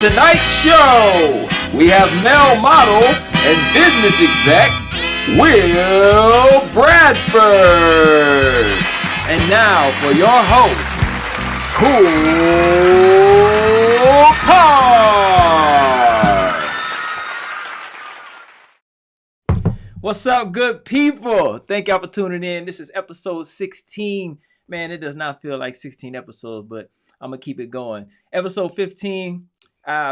Tonight's show, we have male model and business exec, Will Bradford. And now for your host, KoolKard. What's up, good people? Thank y'all for tuning in. This is episode 16. Man, it does not feel like 16 episodes, but I'm going to keep it going. Episode 15.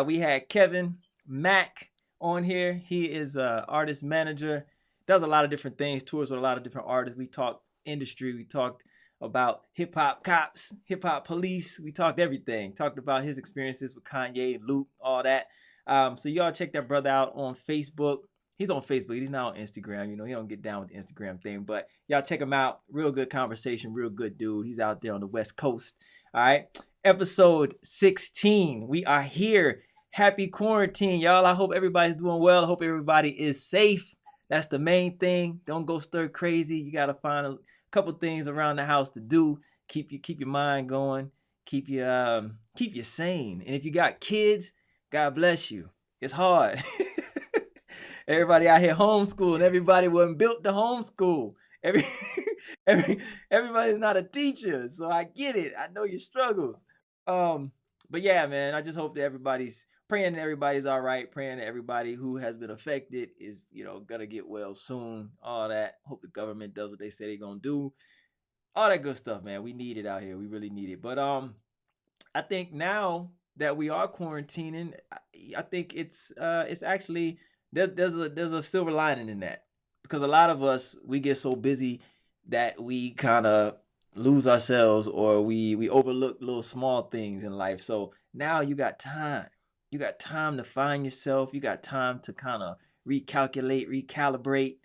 We had Kevin Mack on here. He is an artist manager, does a lot of different things, tours with a lot of different artists. We talked industry. We talked about hip-hop cops, hip-hop police. We talked everything. Talked about his experiences with Kanye, Luke, all that. So y'all check that brother out on Facebook. He's on Facebook. He's not on Instagram. You know, he don't get down with the Instagram thing. But y'all check him out. Real good conversation. Real good dude. He's out there on the West Coast. All right. Episode 16. We are here. Happy quarantine, y'all. I hope everybody's doing well. I hope everybody is safe. That's the main thing. Don't go stir crazy. You got to find a couple things around the house to do. Keep your mind going. Keep you sane. And if you got kids, God bless you. It's hard. Everybody out here homeschooling. Everybody wasn't built to homeschool. Everybody's not a teacher, so I get it. I know your struggles. But yeah, man, I just hope that everybody's praying that everybody's all right, praying that everybody who has been affected is, gonna get well soon. All that. Hope the government does what they say they're gonna do. All that good stuff, man. We need it out here. We really need it. But I think now that we are quarantining, I think it's actually there's a silver lining in that, because a lot of us, we get so busy that we kind of lose ourselves, or we overlook little small things in life. So now you got time. You got time to find yourself. You got time to kind of recalibrate,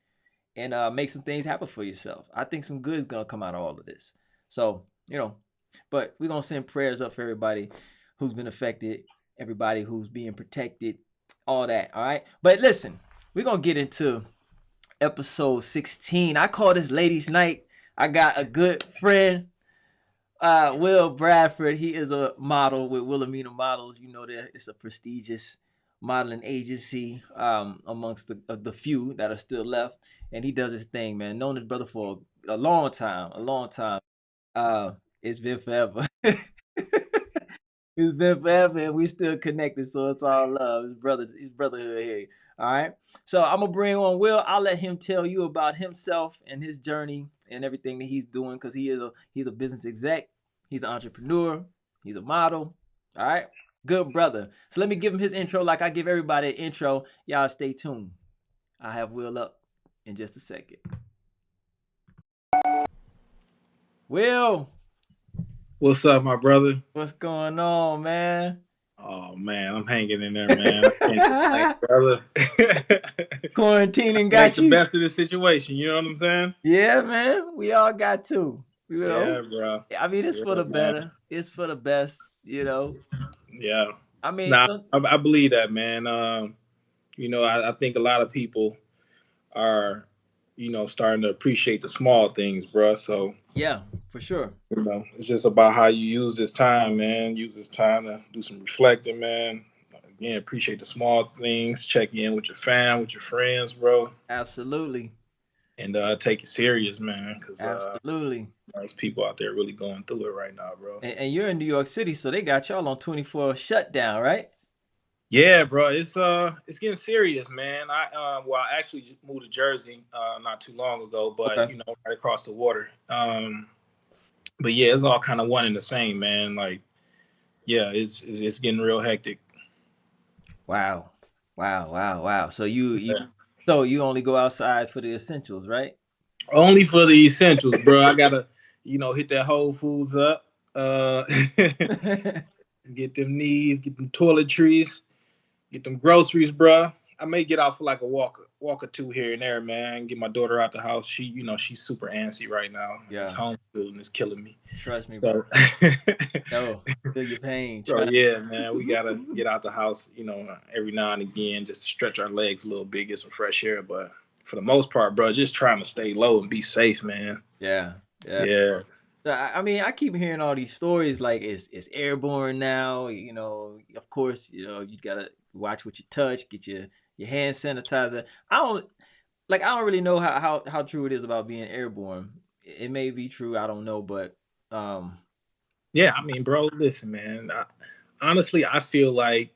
and make some things happen for yourself. I think some good is going to come out of all of this. So, but we're going to send prayers up for everybody who's been affected, everybody who's being protected, all that. All right. But listen, we're going to get into episode 16. I call this ladies' night. I got a good friend, Will Bradford. He is a model with Wilhelmina Models. You know that it's a prestigious modeling agency amongst the few that are still left. And he does his thing, man. Known this brother for a long time. It's been forever. It's been forever, and we still connected, so it's all love. His brotherhood here. All right. So I'm gonna bring on Will. I'll let him tell you about himself and his journey and everything that he's doing, because he's a business exec, he's an entrepreneur, he's a model. All right. Good brother. So let me give him his intro like I give everybody an intro. Y'all stay tuned. I'll have Will up in just a second. Will. What's up, my brother? What's going on, man? Oh man, I'm hanging in there, man. Thanks, brother. Quarantining got Make you. the best of the situation. You know what I'm saying? Yeah, man. We all got to. Yeah, bro. I mean, it's for the better. Man. It's for the best. Yeah. I mean, I believe that, man. I think a lot of people are, starting to appreciate the small things, bro. So yeah, for sure. It's just about how you use this time, man. Use this time to do some reflecting, man. Again, appreciate the small things. Check in with your fam, with your friends, bro. Absolutely. And take it serious, man. Because absolutely, there's people out there really going through it right now, bro. And you're in New York City, so they got y'all on 24 shutdown, right? Yeah, bro. It's getting serious, man. I actually moved to Jersey not too long ago, but okay. Right across the water. But yeah, it's all kind of one and the same, man. Like, yeah, it's getting real hectic. Wow. So you only go outside for the essentials, right? Only for the essentials, bro. I gotta, hit that Whole Foods up, get them needs, get them toiletries, get them groceries, bro. I may get out for like a walk or two here and there, man. Get my daughter out the house. She, she's super antsy right now. Yeah. It's homeschooling is killing me. Trust me, bro. No, feel your pain. So yeah, man, we gotta get out the house, every now and again, just to stretch our legs a little bit, get some fresh air. But for the most part, bro, just trying to stay low and be safe, man. Yeah. Yeah. I mean, I keep hearing all these stories like it's airborne now. Of course, you gotta watch what you touch, get your hand sanitizer. I don't really know how true it is about being airborne. It may be true, I don't know, but um, Yeah, I mean, bro, listen, man. Honestly, I feel like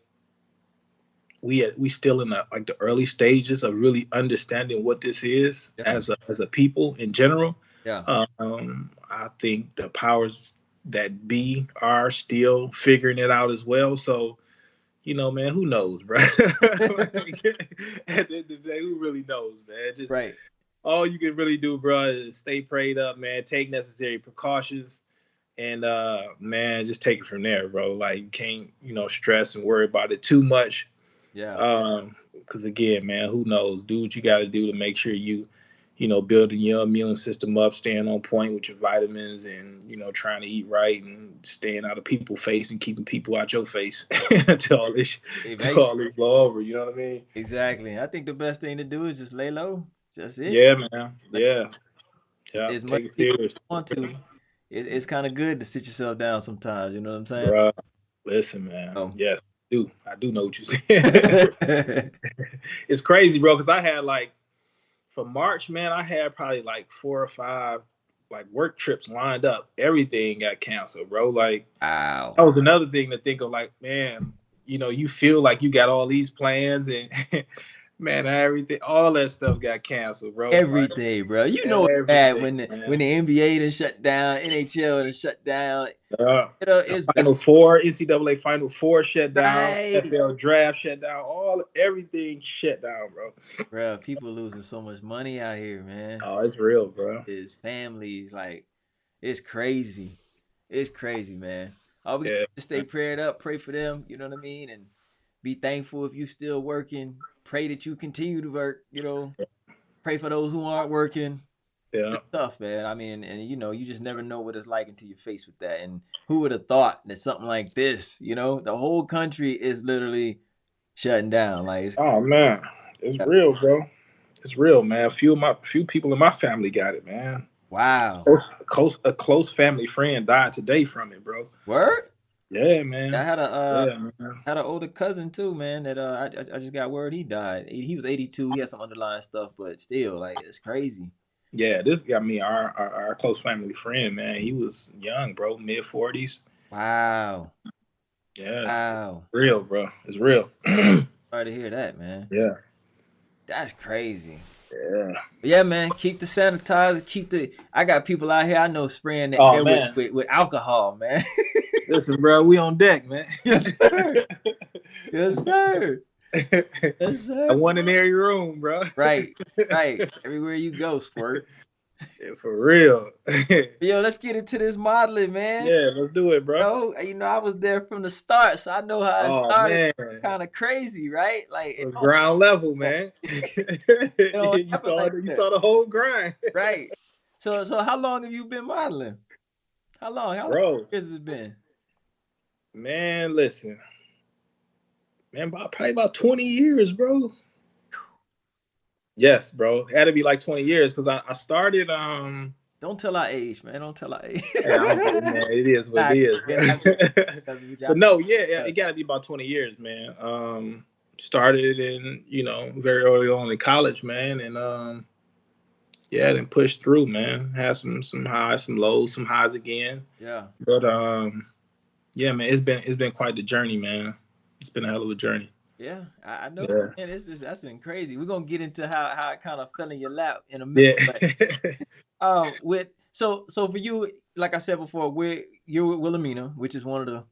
we still in the early stages of really understanding what this is yeah, as a people in general. yeah, I think the powers that be are still figuring it out as well. So, man, who knows, bro? Like, at the end of the day, who really knows, man? Just right, all you can really do, bro, is stay prayed up, man. Take necessary precautions, and man, just take it from there, bro. Like, you can't, stress and worry about it too much. yeah. Because again, man, who knows? Do what you got to do to make sure building your immune system up, staying on point with your vitamins, and trying to eat right and staying out of people's face and keeping people out your face until all this Hey, until all this blow over. You know what I mean? exactly. I think the best thing to do is just lay low. Just it. Yeah, man. Like, Yeah, yeah. as much Take it as people serious, want to, it's kind of good to sit yourself down sometimes. You know what I'm saying? bro. Listen, man. Oh. Yes, I do know what you're saying. It's crazy, bro. Because I had like for March, man, I had probably like 4 or 5 like work trips lined up. Everything got canceled, bro. Like Wow. that was another thing to think of. Like, man, you feel like you got all these plans, and man, everything, all that stuff got canceled, bro. Like Everything, bro. You know it's bad everything, when man. the NBA done shut down, NHL done shut down. The It's bad. Final Four, NCAA Final Four shut down, Right. NFL draft shut down, everything shut down, bro. Bro, people losing so much money out here, man. Oh, it's real, bro. His families, like, it's crazy. It's crazy, man. All we got Yeah, to stay prayed up, pray for them, you know what I mean? And be thankful if you still working. Pray that you continue to work. Pray for those who aren't working. yeah. It's tough, man. I mean, and you just never know what it's like until you're faced with that. And who would have thought that something like this, the whole country is literally shutting down. Like, Oh man, it's real, bro. It's real, man. A few people in my family got it, man. wow. A close family friend died today from it, bro. Word? Yeah, I man. had Yeah, man. an older cousin too, man. That I just got word he died. He was 82. He had some underlying stuff, but still, like, it's crazy. Yeah, this I mean our close family friend, man. He was young, bro, mid 40s. Wow, Yeah, wow. real, bro. It's real. Sorry to hear that, man. Yeah, That's crazy. yeah. But yeah, man. Keep the sanitizer. I got people out here I know spraying the Oh air with man, with alcohol, man. listen, bro. We on deck, man. Yes, sir. Yes, sir. Yes, I sir. want in every room, bro. Right, right. Everywhere you go, squirt. Yeah, for real. Yo, let's get into this modeling, man. Yeah, let's do it, bro. I was there from the start, so I know how it Oh started. man, Kind of crazy, right? Like it was ground level, man. it don't you happen saw like the, you that, saw the whole grind, right? So how long have you been modeling? How long? How long bro. has it been? Man, listen, man, probably about 20 years, bro. Yes, bro. It had to be like 20 years because I started. Don't tell our age, man. Don't tell our age. Hey, I don't care, man. It is what Nah, it is, man, I'm because of but no, yeah, it us. got to be about 20 years, man. Started in very early on in college, man, and yeah, then pushed through, man. Had some highs, some lows, some highs again. Yeah, But yeah, man, it's been quite the journey, man. It's been a hell of a journey. yeah. I know, Yeah. man. That's been crazy. We're gonna get into how it kind of fell in your lap in a minute, Yeah. but with so for you, like I said before, you're with Wilhelmina, which is one of the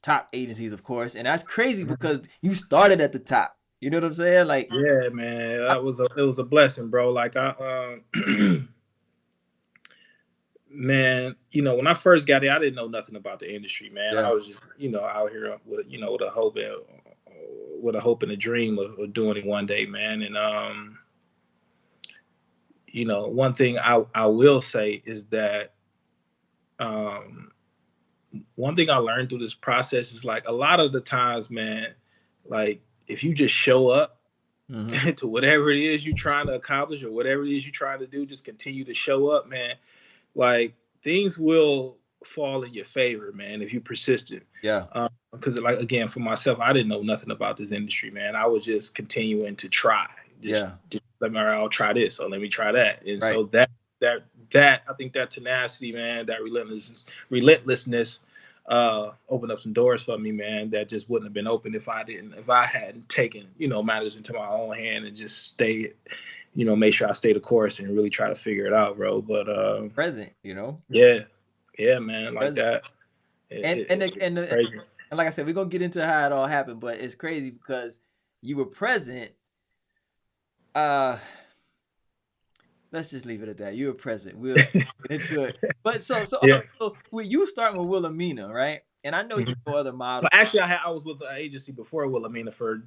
top agencies, of course, and that's crazy because you started at the top. You know what I'm saying? Like, Yeah, man. It was a blessing, bro. Like I man, when I first got in, I didn't know nothing about the industry, man. I yeah, was just, out here with a hope and a dream of doing it one day, man. And one thing I will say is that um one thing I learned through this process is like a lot of the times, man, like if you just show up hmm, to whatever it is you're trying to accomplish or whatever it is you're trying to do, just continue to show up, man. Like things will fall in your favor, man, if you're persistent. Yeah. Because, like, again, for myself, I didn't know nothing about this industry, man. I was just continuing to try. Yeah. Just let me, I'll try this, or let me try that. And Right. so that I think that tenacity, man, that relentlessness, opened up some doors for me, man, that just wouldn't have been open if I hadn't taken, matters into my own hand and just stayed, make sure I stay the course and really try to figure it out, bro. But Present, yeah, yeah, man, like present. that. And It, and it, the, and, the, crazy. and like I said, we're gonna get into how it all happened, but it's crazy because you were present. Uh, let's just leave it at that. You were present. We'll get into it. But Yeah. so with you starting with Wilhelmina, right? And I know you Mhm. know other models. But actually, I was with the agency before Wilhelmina for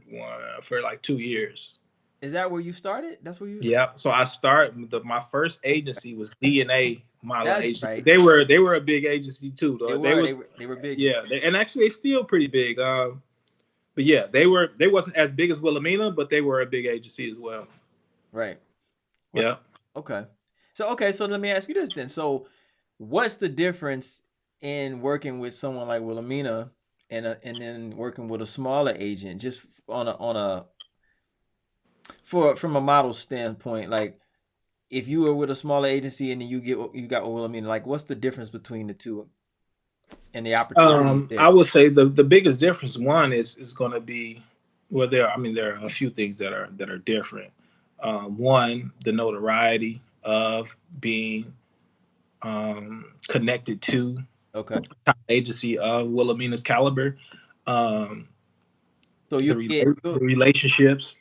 like 2 years. Is that where you started? That's where you. Yeah. So I started my first agency was DNA Modeling That's Agency. right. They were a big agency too, They though. They were. was, They were big. yeah, and actually they still pretty big. But yeah, they wasn't as big as Wilhelmina, but they were a big agency as well. Right. Right. Yeah. Okay. So let me ask you this then. So what's the difference in working with someone like Wilhelmina and then working with a smaller agent, just on a from a model standpoint? Like if you were with a smaller agency and then you got with Wilhelmina, like what's the difference between the two and the opportunities there? I would say the biggest difference one is going to be, well, there are a few things that are different. One, the notoriety of being connected to Okay. top agency of Wilhelmina's caliber. Um, So the the you'll get relationships.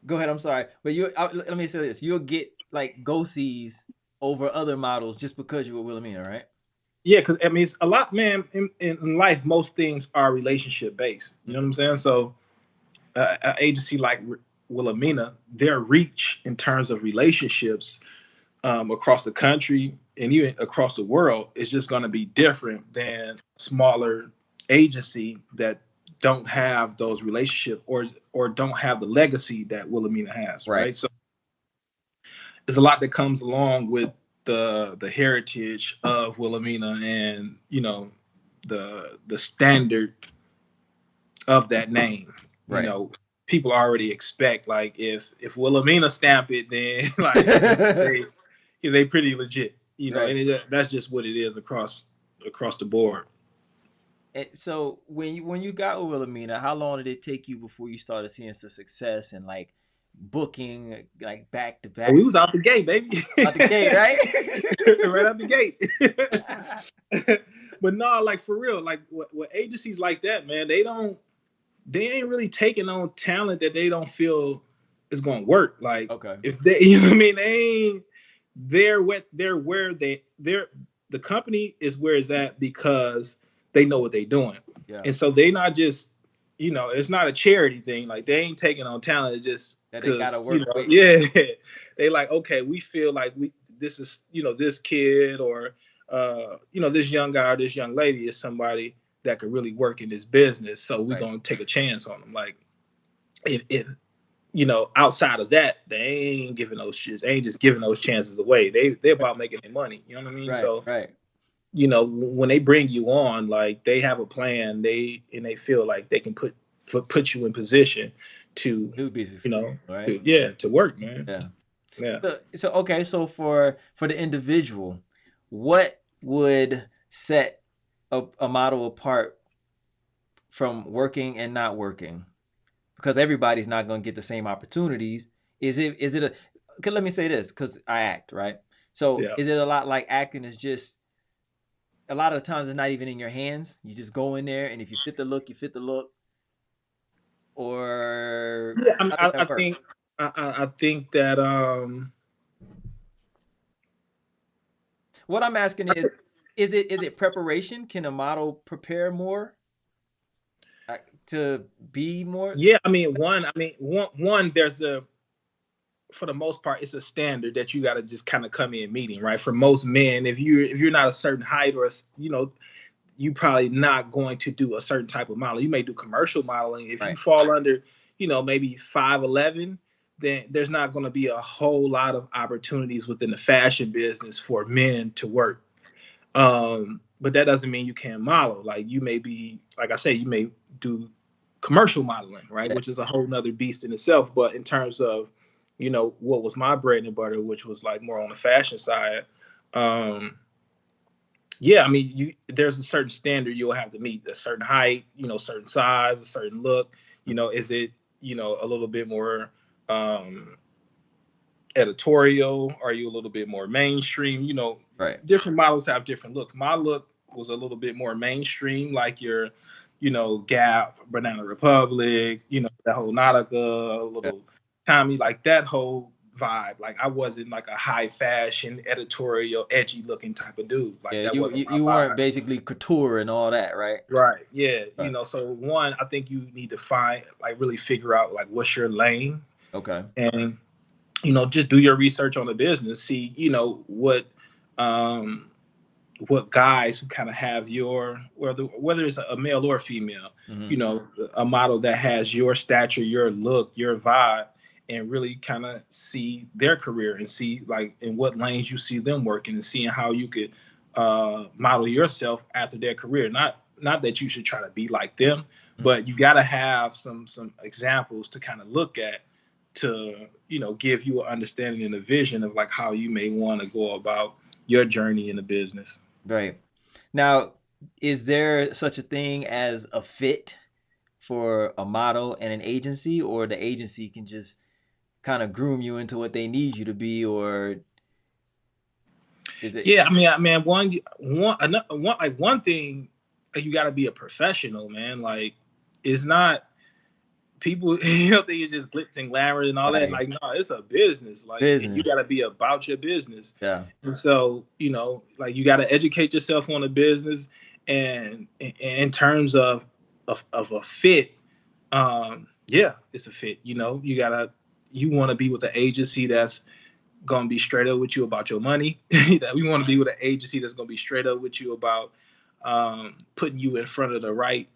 go ahead. I'm sorry, but let me say this: you'll get like go sees over other models just because you're with Wilhelmina, right? Yeah, because I mean, it's a lot, man. In life, most things are relationship based. You know what I'm saying? So, an agency like Wilhelmina, their reach in terms of relationships across the country and even across the world is just going to be different than smaller agency that don't have those relationships or don't have the legacy that Wilhelmina has, Right. right? So there's a lot that comes along with the heritage of Wilhelmina and the standard of that name. You Right. know, people already expect, like, if Wilhelmina stamp it, then like they pretty legit. Right. That's just what it is across the board. So when you got with Wilhelmina, how long did it take you before you started seeing some success and like booking like back to Oh, back we was out the gate, baby. out the gate, right? Right out the gate. But no, like, for real, like what agencies like that, man, they ain't really taking on talent that they don't feel is going to work. Like, Okay. if they, you know what I mean, they ain't, they're the company is where it's at because they know what they're doing. Yeah. And so they not just, it's not a charity thing. Like, they ain't taking on talent just That they gotta because, work with. yeah, they like, okay, we feel like this is, this kid or, this young guy or this young lady is somebody that could really work in this business. So we're Right. going to take a chance on them. Like, if outside of that, they ain't giving those shit. They ain't just giving those chances away. They're about making their money. You know what I mean? Right. So, Right. when they bring you on, like, they have a plan. They feel like they can put you in position to, It would be successful, right? to work, man. Yeah. Yeah. So okay, so for the individual, what would set a model apart from working and not working? Because everybody's not going to get the same opportunities. Is it a? Okay, let me say this, because I act, right. So Yeah. is it a lot like acting is just a lot of the times it's not even in your hands. You just go in there, and if you fit the look, you fit the look. Or Yeah. I mean, how does that I work? think I think that What I'm asking is it preparation? Can a model prepare more to be more? yeah. I mean, one, there's a for the most part, it's a standard that you got to just kind of come in meeting, right? For most men, if you're not a certain height or you probably not going to do a certain type of model. You may do commercial modeling if you Right. fall under, maybe 5'11". then there's not going to be a whole lot of opportunities within the fashion business for men to work. But that doesn't mean you can't model. Like you may be, like I say, you may do commercial modeling, right? Yeah. Which is a whole nother beast in itself. But in terms of, what was my bread and butter, which was like more on the fashion side, um, yeah, I mean, there's a certain standard you'll have to meet, a certain height, certain size, a certain look. Is it, a little bit more um editorial? Are you a little bit more mainstream? Right. Different models have different looks. My look was a little bit more mainstream, like your, Gap, Banana Republic, that whole Nautica, a Yeah. little Tommy, like that whole vibe. Like I wasn't like a high fashion, editorial, edgy looking type of dude. Like Yeah. that You, wasn't you my you weren't vibe. basically couture and all that, right? Right. Yeah. Right. So one, I think you need to find, like, really figure out like what's your lane, Okay. and just do your research on the business. See, um, what guys who kind of have your, whether it's a male or female, Hmm. a model that has your stature, your look, your vibe, and really kind of see their career and see like in what lanes you see them working, and seeing how you could model yourself after their career. Not that you should try to be like them, but you got to have some examples to kind of look at to give you an understanding and a vision of like how you may want to go about your journey in the business. Right. Now, is there such a thing as a fit for a model and an agency, or the agency can just kind of groom you into what they need you to be, or is it Yeah, I mean, one thing, like, you got to be a professional, man. Like, it's not people, think it's just glitz and glamour and all that. right? Like, no, it's a business. Like, and you Business. got to be about your business. Yeah. And so, like, you got to educate yourself on the business, and in terms of a fit, yeah, it's a fit. You want to be with an agency that's gonna be straight up with you about your money. That we want to be with an agency that's gonna be straight up with you about putting you in front of the right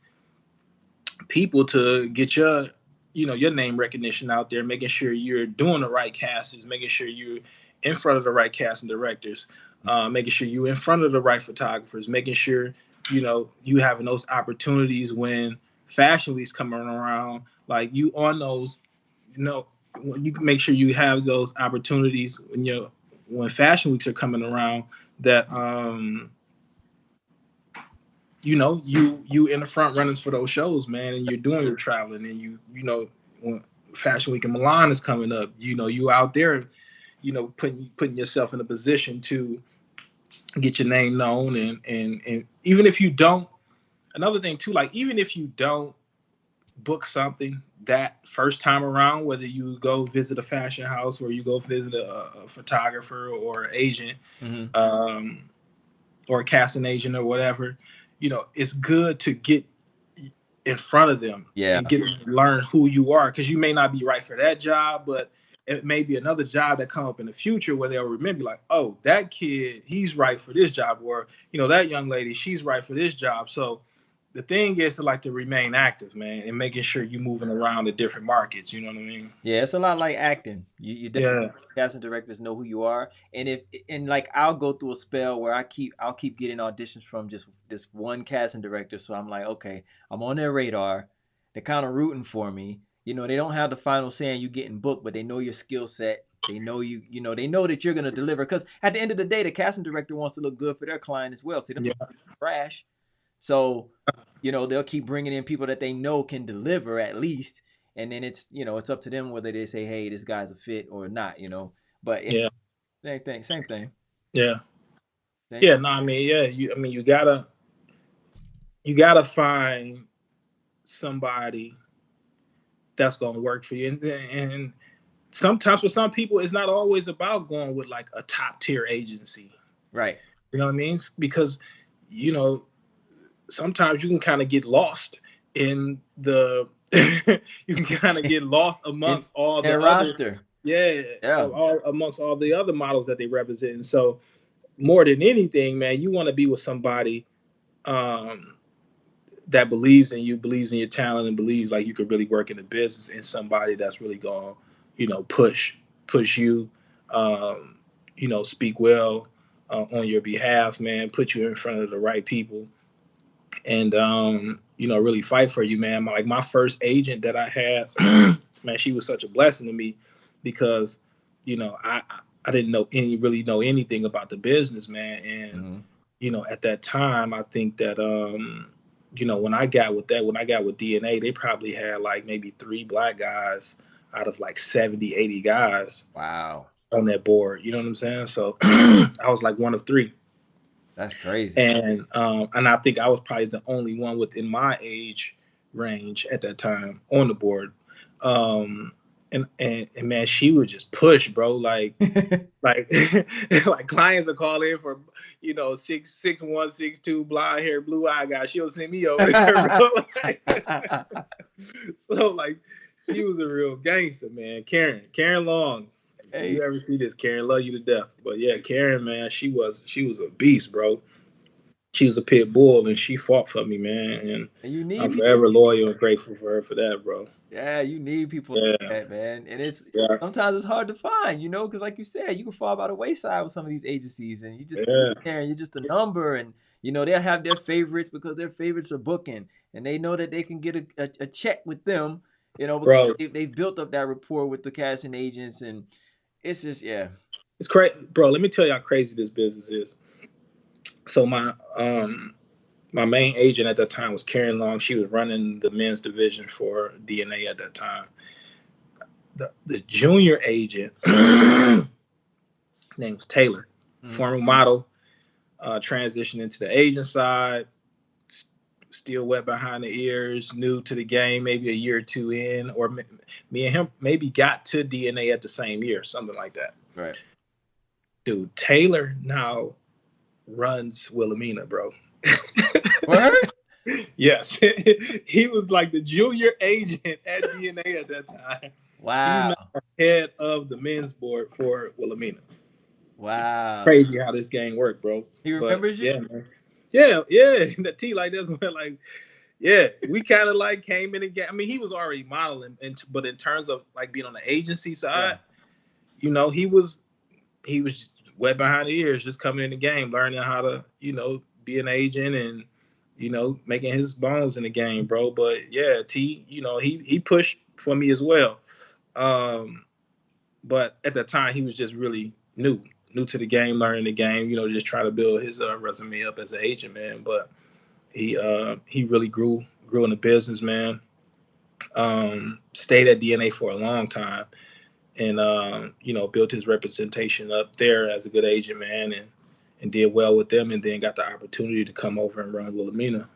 people to get your name recognition out there, making sure you're doing the right castings, making sure you're in front of the right casting directors, making sure you're in front of the right photographers, making sure you having those opportunities when fashion weeks coming around, like you on those, when you make sure you have those opportunities when fashion weeks are coming around, that you in the front runners for those shows, man, and you're doing your traveling, and when Fashion Week in Milan is coming up, you out there, putting yourself in a position to get your name known, and even if you don't, another thing too, like even if you don't book something that first time around, whether you go visit a fashion house or you go visit a photographer or an agent, Hmm. um, or a casting agent or whatever, it's good to get in front of them Yeah. and get them to learn who you are, because you may not be right for that job, but it may be another job that come up in the future where they'll remember, like, oh, that kid, he's right for this job, or that young lady, she's right for this job. So the thing is to like to remain active, man, and making sure you're moving around the different markets. You know what I mean? Yeah, it's a lot like acting. You definitely, Yeah, casting directors know who you are, and if and like I'll go through a spell where I'll keep getting auditions from just this one casting director. So I'm like, okay, I'm on their radar. They're kind of rooting for me. They don't have the final say in you getting booked, but they know your skill set. They know you. They know that you're gonna deliver. Because at the end of the day, the casting director wants to look good for their client as well. See, them yeah, trash. So, they'll keep bringing in people that they know can deliver at least, and then it's up to them whether they say, "Hey, this guy's a fit" or not. But yeah, yeah, same thing, same thing. yeah, Same. yeah. No, I mean, yeah, you gotta find somebody that's gonna work for you. And sometimes for some people, it's not always about going with like a top tier agency. Right. You know what I mean? Because you know sometimes you can kind of get lost in the you can kind of get lost In amongst all the their other, roster. yeah, Yeah. all amongst all the other models that they represent. And so more than anything, man, you want to be with somebody um that believes in you, believes in your talent, and believes like you could really work in the business, and somebody that's really going, push you, um, speak well on your behalf, man, put you in front of the right people, and really fight for you, man. Like my first agent that I had, man, she was such a blessing to me because, I didn't really know anything about the business, man, and Mm-hmm. at that time, I think that when I got with DNA, they probably had like maybe three black guys out of like 70, 80 guys Wow, on that board. You know what I'm saying? So I was like one of three. that's crazy. And I think I was probably the only one within my age range at that time on the board. Um, and man, she would just push, bro. Like like clients will call in for 6'1", 6'2", blonde hair, blue eye guy. She'll send me over there, bro. Like, so like she was a real gangster, man. Karen Long. If Hey, you ever see this, Karen, love you to death. But yeah, Karen, man, she was a beast, bro. She was a pit bull and she fought for me, man. And and you I'm need people. forever loyal and grateful for her for that, bro. Yeah, you need people Yeah, like that, man. And it's yeah, sometimes it's hard to find, because like you said, you can fall by the wayside with some of these agencies, and you just yeah, there, and you're just a number, and they'll have their favorites because their favorites are booking, and they know that they can get a check with them, because bro. they've built up that rapport with the casting agents, and it's just yeah. It's crazy, bro. Let me tell you how crazy this business is. So my main agent at that time was Karen Long. She was running the men's division for DNA at that time. The junior agent name was Taylor, Mhm. former model, transitioned into the agent side, still wet behind the ears, new to the game, maybe a year or two in, or me and him maybe got to DNA at the same year, something like that. Right. Dude, Taylor now runs Wilhelmina, bro. Word? Yes, he was like the junior agent at DNA at that time. He's Wow. now head of the men's board for Wilhelmina. Wow. Crazy how this game worked, bro. He But remembers you? yeah, man. Yeah, yeah. The T like this, like yeah, we kind of like came in again. I mean, he was already modeling, but in terms of like being on the agency Yeah. side, he was wet behind the ears, just coming in the game, learning how to be an agent and making his bones in the game, bro. But yeah, T, he pushed for me as well. Um, but at the time, he was just really new to the game, learning the game. Just trying to build his resume up as an agent, man. But he really grew in the business, man. Stayed at DNA for a long time, and built his representation up there as a good agent, man, and did well with them, and then got the opportunity to come over and run Wilhelmina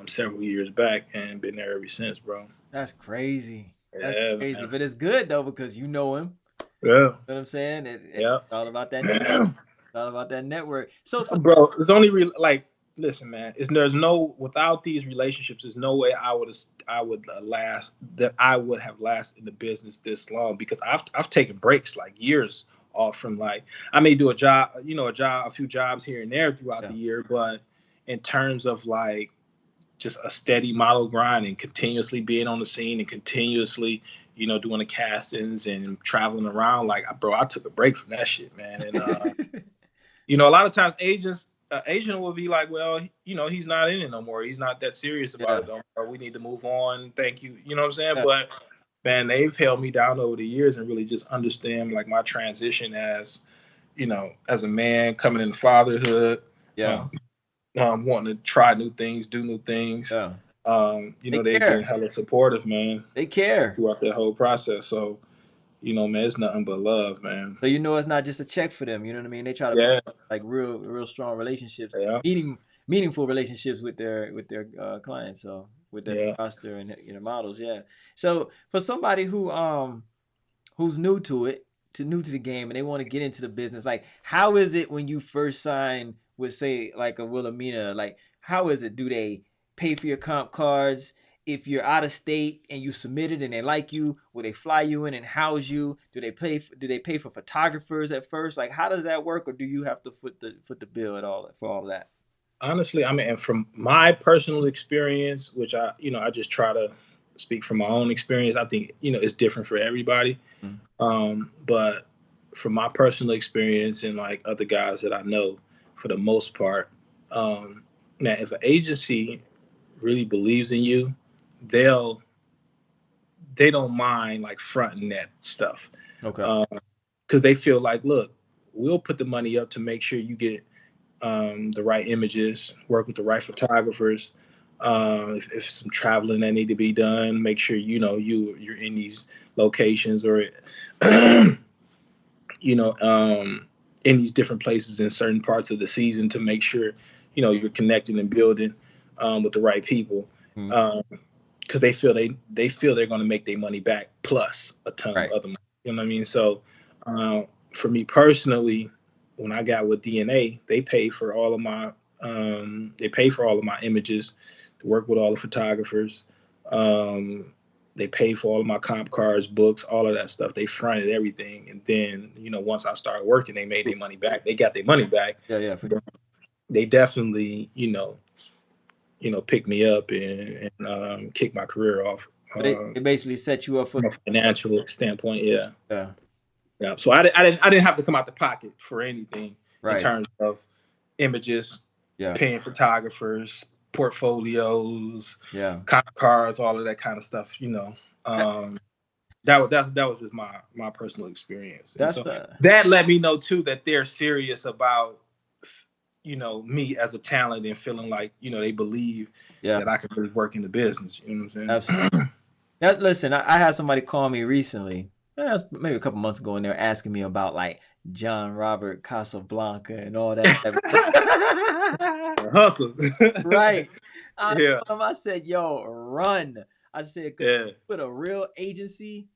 several years back, and been there ever since, bro. That's crazy. That's Yeah, crazy. man. But it's good though because you know him. Yeah, You know what I'm saying? It's yeah. all about that. It's all about that network. So for Bro, it's only like listen, man. There's no without these relationships. There's no way I would have lasted in the business this long because I've taken breaks like years off from like I may do a few jobs here and there throughout yeah, the year, but in terms of like just a steady model grind and continuously being on the scene and continuously doing the castings and traveling around like bro, I took a break from that shit, man, and a lot of times agent will be like, well, he's not in it no more. He's not that serious about yeah, it no more. We need to move on. Thank you. You know what I'm saying? yeah, But man, they've held me down over the years and really just understand like my transition as, as a man coming into fatherhood, yeah, um, wanting to try new things, do new things. yeah. They They've been care. hella supportive, man, They care. throughout that whole process. So, man, it's nothing but love, man. So it's not just a check for them. You know what I mean? They try to Yeah, like real strong relationships, yeah, meaningful relationships with their clients. So with their yeah. roster and models. Yeah. So for somebody who's new to the game, and they want to get into the business, like how is it when you first sign with say like a Wilhelmina? Like how is it? Do they pay for your comp cards? If you're out of state and you submit it and they like you, will they fly you in and house you? Do they pay for photographers at first? Like how does that work, or do you have to foot the bill at all for all of that? Honestly, I mean, and from my personal experience, which I just try to speak from my own experience. I think it's different for everybody. Mm. But from my personal experience and like other guys that I know, for the most part, um, now if an agency really believes in you, they'll they don't mind like fronting that stuff, Okay. because they feel like, look, we'll put the money up to make sure you get the right images, work with the right photographers. If some traveling that need to be done, make sure you're in these locations, or you know, in these different places in certain parts of the season, to make sure you're connecting and building with the right people, Mm. because they feel they're going to make their money back plus a ton of Right. other money. You know what I mean? So uh, for me personally, when I got with DNA, they paid for all of my images, to work with all the photographers. Um, they paid for all of my comp cards, books, all of that stuff. They fronted everything, and then once I started working, they made their money back. They got their money back. Yeah, yeah. But they definitely picked me up and kicked my career off, But it basically set you up for from a financial standpoint. Yeah, yeah. yeah. So I didn't have to come out the pocket for anything in Right. terms of images, Yeah. paying photographers, portfolios, Yeah. comp cards, all of that kind of stuff. That, Um, that was just my personal experience, and that's so the that let me know too that they're serious about me as a talent, and feeling like they believe yeah. that I can really work in the business. You know what I'm Absolutely. saying? Now, listen, I had somebody call me recently, maybe a couple months ago, and they're asking me about like John Robert Casablanca and all that. Hustle. Right. I Yeah, told him, I said, yo, run. I said, 'cause yeah, with a real agency,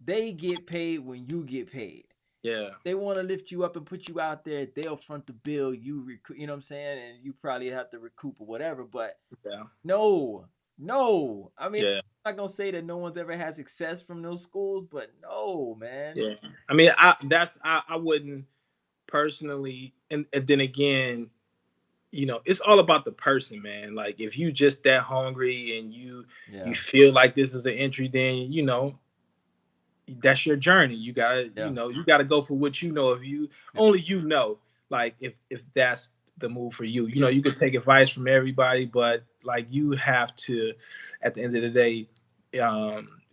they get paid when you get paid. yeah, They want to lift you up and put you out there. They'll front the bill. You know what I'm saying? And you probably have to recoup or whatever. But yeah, no, no. I mean, yeah, I'm not gonna say that no one's ever had success from those schools, but no, man. yeah. I mean, I wouldn't personally, and then again, it's all about the person, man. Like, if you just that hungry and you Yeah, feel like this is an entry, then that's your journey. yeah, You gotta go for what you know. If you yeah, only like, if that's the move for you. yeah, You could take advice from everybody, but like, you have to, at the end of the day,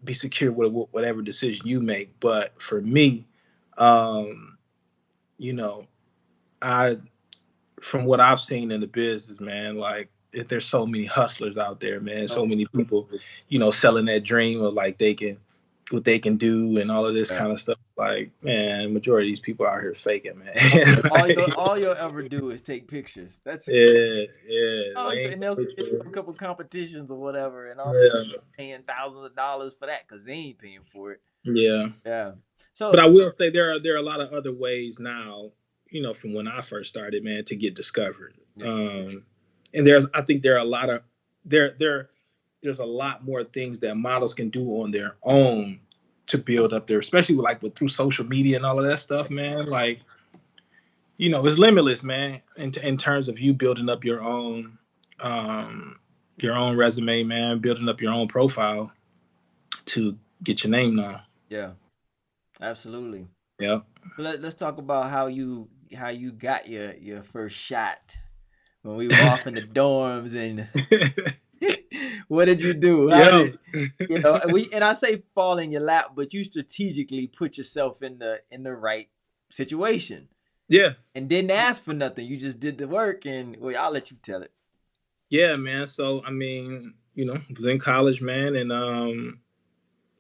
be secure with whatever decision you make. But for me, um, you know, I from what I've seen in the business, man, like, there's so many hustlers out there, man. oh, So many people, selling that dream of like what they can do and all of this yeah. kind of stuff. Like, man, majority of these people out here faking, man. Like, All you'll ever do is take pictures. That's it. yeah, yeah, All they you, ain't and they'll got skip a couple competitions or whatever, and all yeah, paying thousands of dollars for that because they ain't paying for it. yeah. Yeah. But So I will say there are a lot of other ways now, from when I first started, man, to get discovered. yeah, And I think there are a lot of there there's a lot more things that models can do on their own to build up their, especially with through social media and all of that stuff, man. Like, it's limitless, man. In terms of you building up um, your own resume, man, building up your own profile to get your name known. yeah, absolutely. Yeah. So let's talk about how you got your first shot when we were off in the dorms and what did you do? How Yo. did you know? And I say fall in your lap, but you strategically put yourself in the right situation Yeah. and didn't ask for nothing. You just did the work, and well, I'll let you tell it. Yeah, man. So I mean, was in college, man, and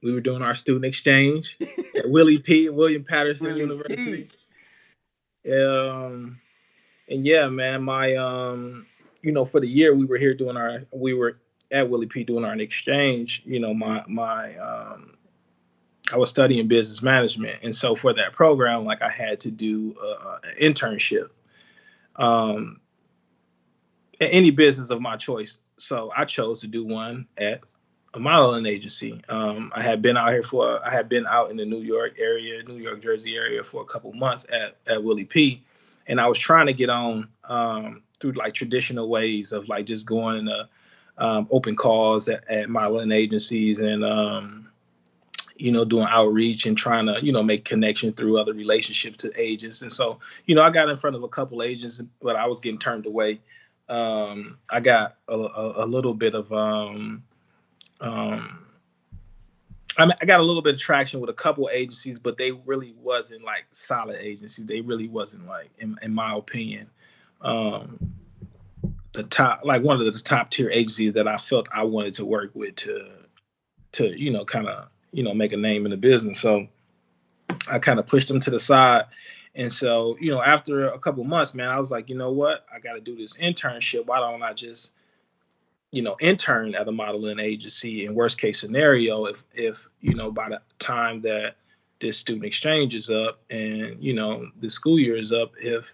we were doing our student exchange at William Patterson Really University. key. Um, and yeah, man, my for the year we were at Willie P doing our exchange. I was studying business management, and so for that program, like, I had to do an internship. Um, any business of my choice. So I chose to do one at a modeling agency. I had been out in the New York area, New York, Jersey area for a couple months at Willie P. And I was trying to get on through like traditional ways of like just going open calls at modeling agencies, and doing outreach and trying to, make connection through other relationships to agents. And so, I got in front of a couple agents, but I was getting turned away. I got a little bit of, I got a little bit of traction with a couple agencies, but they really wasn't like solid agencies. They really wasn't like, in my opinion, um, the top, like one of the top tier agencies that I felt I wanted to work with to kind of make a name in the business. So I kind of pushed them to the side. And so, after a couple months, man, I was like, you know what? I got to do this internship. Why don't I just, intern at a modeling agency? In worst case scenario, if by the time that this student exchange is up and, the school year is up, if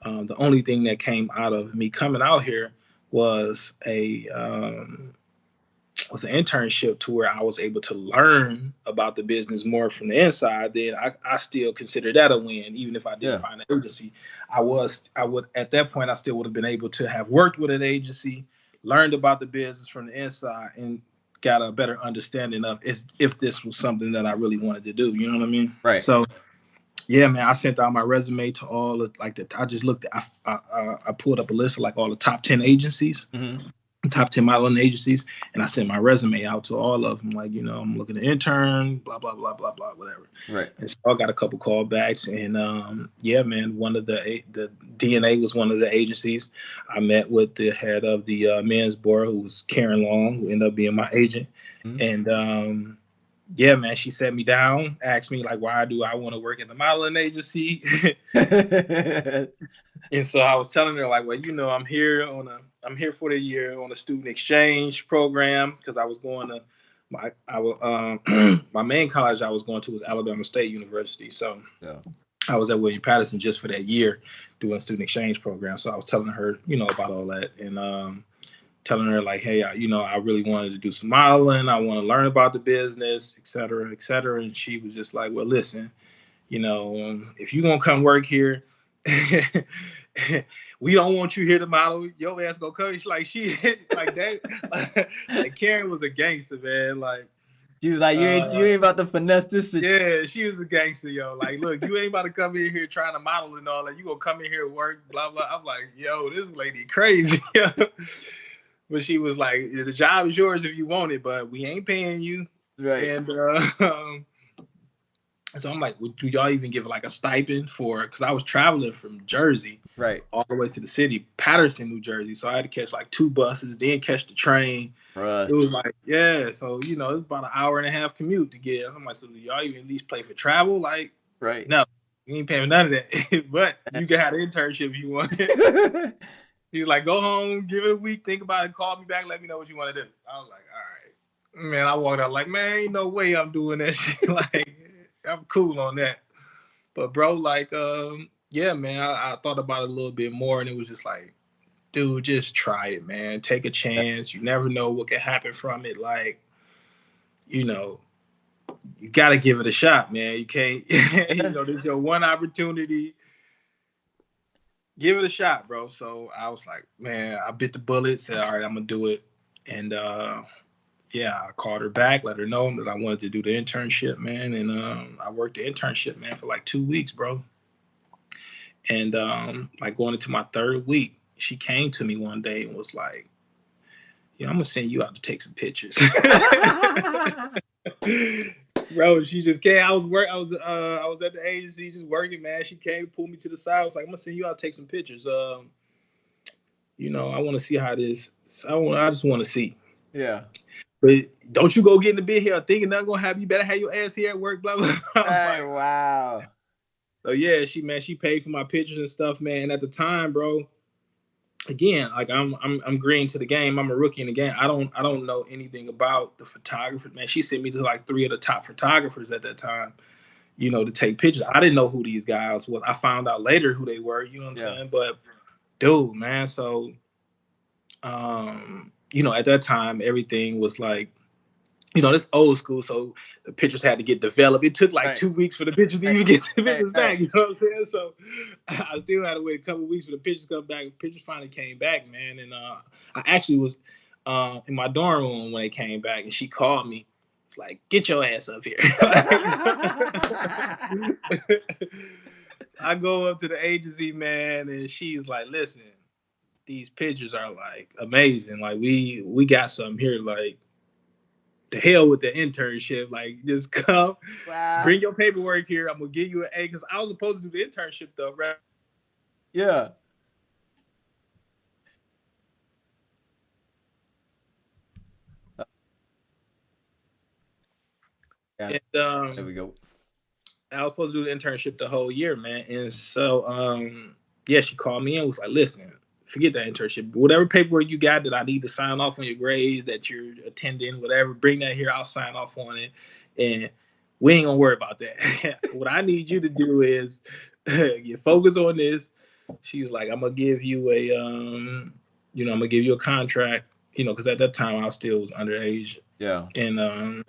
the only thing that came out of me coming out here was an internship to where I was able to learn about the business more from the inside, then I still consider that a win. Even if I didn't find an agency, I would at that point I still would have been able to have worked with an agency, learned about the business from the inside, and got a better understanding of if this was something that I really wanted to do. You know what I mean? Right. So yeah, man, I sent out my resume to all of I just looked at I pulled up a list of like all the top 10 agencies. Mm-hmm. Top 10 modeling agencies, and I sent my resume out to all of them, like, I'm looking to intern, blah, blah, blah, blah, blah, whatever. Right. And so I got a couple callbacks, and yeah, man, one of the DNA was one of the agencies. I met with the head of the men's board, who was Karen Long, who ended up being my agent. Mm-hmm. And yeah, man, she sat me down, asked me like, why do I want to work at the modeling agency? And so I was telling her like, well, I'm here for the year on a student exchange program, because I was going to my main college I was going to was Alabama State University. So I was at William Patterson just for that year doing a student exchange program. So I was telling her, about all that, and telling her like, hey, I really wanted to do some modeling. I want to learn about the business, et cetera, et cetera. And she was just like, well, listen, if you're going to come work here, we don't want you here to model. Your ass gonna come. She's like, like that. Like Karen was a gangster, man. Like she was like, you ain't about to finesse this. Yeah, she was a gangster, yo. Like, look, you ain't about to come in here trying to model and all that. You gonna come in here and work, blah blah. I'm like, yo, this lady crazy. But she was like, the job is yours if you want it, but we ain't paying you. Right. And so I'm like, well, do y'all even give like a stipend for? Because I was traveling from Jersey, right, all the way to the city, Patterson, New Jersey. So I had to catch like 2 buses, then catch the train. It was like, yeah. So it's about an hour and a half commute to get. I'm like, so do y'all even at least pay for travel? Like, right? No, you ain't paying none of that. But you can have an internship if you want. He's like, go home, give it a week, think about it, call me back, let me know what you want to do. I was like, all right. Man, I walked out like, man, ain't no way I'm doing that shit. Like, I'm cool on that. But bro, like, yeah, man, I thought about it a little bit more, and it was just like, dude, just try it, man. Take a chance. You never know what can happen from it. Like, you got to give it a shot, man. You can't, this is your one opportunity. Give it a shot, bro. So I was like, man, I bit the bullet, said, all right, I'm going to do it. And yeah, I called her back, let her know that I wanted to do the internship, man. And I worked the internship, man, for like 2 weeks, bro. And like going into my 3rd week, she came to me one day and was like, I'm going to send you out to take some pictures. Bro, she just came. I was at the agency just working, man. She came, pulled me to the side. I was like, I'm going to send you out to take some pictures. I want to see how this, I just want to see. Yeah. But don't you go get in the bed here thinking nothing going to happen. You better have your ass here at work, blah, blah. I was like, wow. So yeah, she paid for my pictures and stuff, man. And at the time, bro, again, like I'm green to the game. I'm a rookie in the game. I don't know anything about the photographer, man. She sent me to like 3 of the top photographers at that time, to take pictures. I didn't know who these guys was. I found out later who they were, you know what I'm saying? But dude, man, so at that time everything was like, this old school, so the pictures had to get developed. It took like 2 weeks for the pictures to even get the pictures back, you know what I'm saying? So I still had to wait a couple of weeks for the pictures to come back. The pictures finally came back, man. And I actually was in my dorm room when they came back, and she called me. It's like, get your ass up here. I go up to the agency, man, and she's like, listen, these pictures are like amazing. Like we got something here. Like the hell with the internship. Like just come, Wow. bring your paperwork here. I'm gonna give you an A because I was supposed to do the internship though, right? Yeah. Yeah. And There we go. I was supposed to do the internship the whole year, man. And so, yeah, she called me and was like, listen, forget that internship. Whatever paperwork you got that I need to sign off on your grades, that you're attending, whatever, bring that here. I'll sign off on it. And we ain't gonna worry about that. What I need you to do is get focused on this. She was like, I'm gonna give you I'm gonna give you a contract, because at that time I still was underage. Yeah. And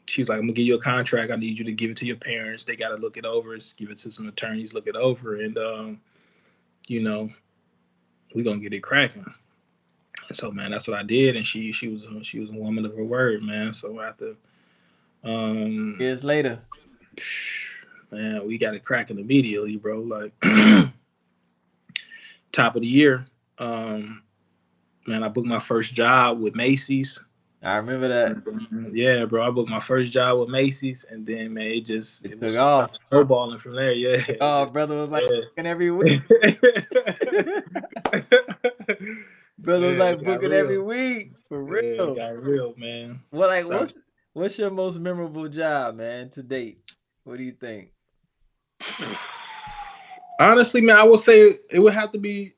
she was like, I'm gonna give you a contract. I need you to give it to your parents. They gotta look it over. Give it to some attorneys, look it over, and you know, we're gonna get it cracking. And so, man, that's what I did. And she was a woman of her word, man. So after um Years later. man, we got it cracking immediately, bro. Like top of the year. Um Man, I booked my first job with Macy's. I remember that. Yeah, bro. I booked my first job with Macy's, and then man, It it took was off. snowballing from there. Yeah, it Oh, just brother was like yeah. booking every week. Brother was Yeah, it like got booking every real. week. For Yeah, it real. got real, man. What like So, what's your most memorable job, man, to date? What do you think? honestly, man, I would say it would have to be.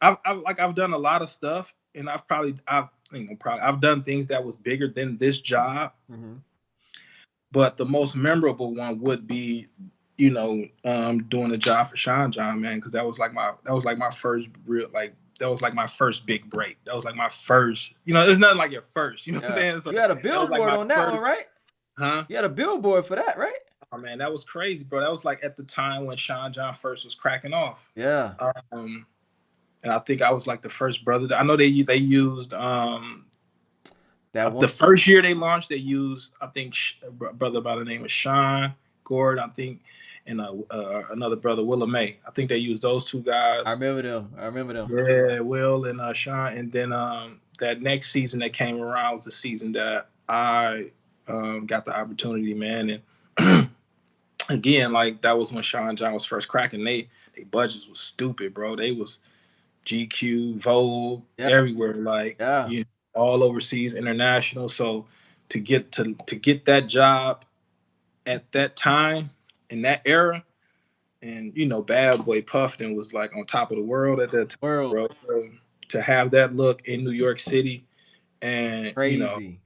I've done a lot of stuff, and I've done things that was bigger than this job. Mm-hmm. But the most memorable one would be, doing a job for Sean John, man, because that was like my first real like that was like my first big break. That was like my first. It's nothing like your first. You know what I'm Yeah. saying? So You had a that was like billboard my on that one, first. right? Huh? You had a billboard for that, right? Oh man, that was crazy, bro. That was like at the time when Sean John first was cracking off. Yeah. Um, and I think I was like the first brother. I know they used That the one. first year they launched. They used I think a brother by the name of Sean Gord. I think and another brother Wilhelmina. I think they used those two I guys. remember them. I remember them. Yeah, Will and Sean. And then that next season that came around was the season that I got the opportunity, man. And again, like that was when Sean John was first cracking. They budgets was stupid, bro. They was GQ, Vogue, Yeah. everywhere, like Yeah. all overseas, international. So to get that job at that time in that era, and Bad Boy Puffin was like on top of the world at that time, World. bro. So, to have that look in New York City, and Crazy.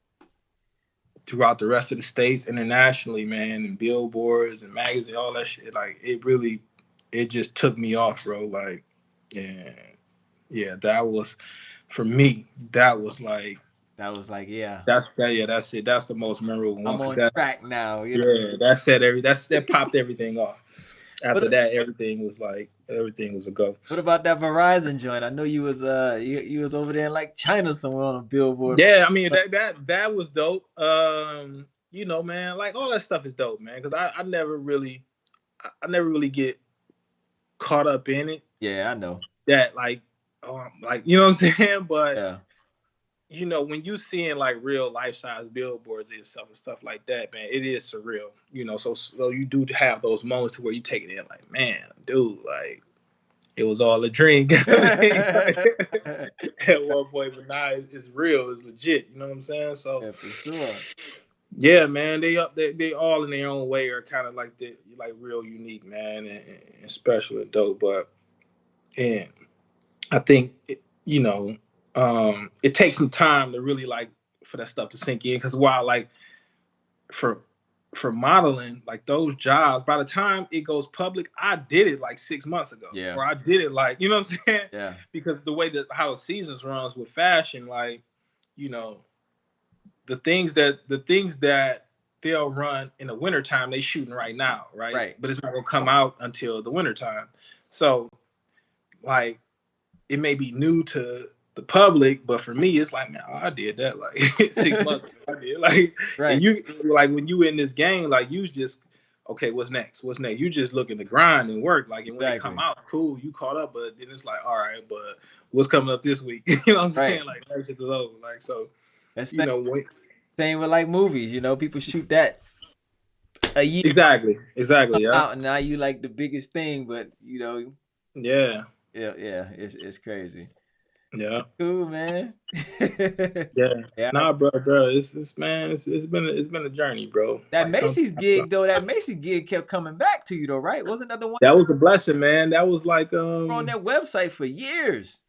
throughout the rest of the states, internationally, man, and billboards and magazines, all that shit, like it just took me off, bro. Like, yeah, yeah, that was for me. That was like That was like, yeah. yeah, that's it. That's the most memorable one I'm because on track now. Yeah. yeah, that popped everything off. After What that, everything was a go. what about that Verizon joint? I know you was you was over there in like China somewhere on a billboard. Yeah, I mean that was dope. Man, like all that stuff is dope, man. Because I never really get caught up in it. Yeah, I know. That like you know what I'm saying. But Yeah. when you seeing like real life size billboards and stuff like that, man, it is surreal. So you do have those moments where you take it in, like, man, dude, like it was all a dream. At one point, but now it's real, it's legit. You know what I'm saying? So Yeah, for sure. yeah, man, they all in their own way are kind of like like real unique, man, and special and dope. But and I think it takes some time to really like for that stuff to sink in. Because while like for for modeling, like those jobs, by the time it goes public, I did it like 6 months ago, Yeah. or I did it like what I'm saying. Yeah. Because the way that how the seasons runs with fashion, like you know the things that they'll run in the wintertime, they shooting right now, right? Right. But it's not gonna come out until the wintertime. So like it may be new to the public, but for me, it's like, man, I did that like 6 months ago. I did like, and Right. you like when you in this game, like you just okay, what's next? What's next? You just looking to grind and work. Like, and when they come Exactly. out, cool, you caught up, but then it's like, all right, but what's coming up this week? You know what I'm Right. saying? Like, that shit is over. Like, so That's you the know, when, same with like movies. People shoot that a year exactly, yeah, out, and now you like the biggest thing. But yeah, yeah, yeah, it's crazy. yeah. Cool, man. Yeah, Yeah, nah, bro, it's man, it's been a journey, bro. that Like sometimes Macy's gig though, that Macy's gig kept coming back to you though, right? Wasn't that the one that was a blessing, man. That was like on their website for years?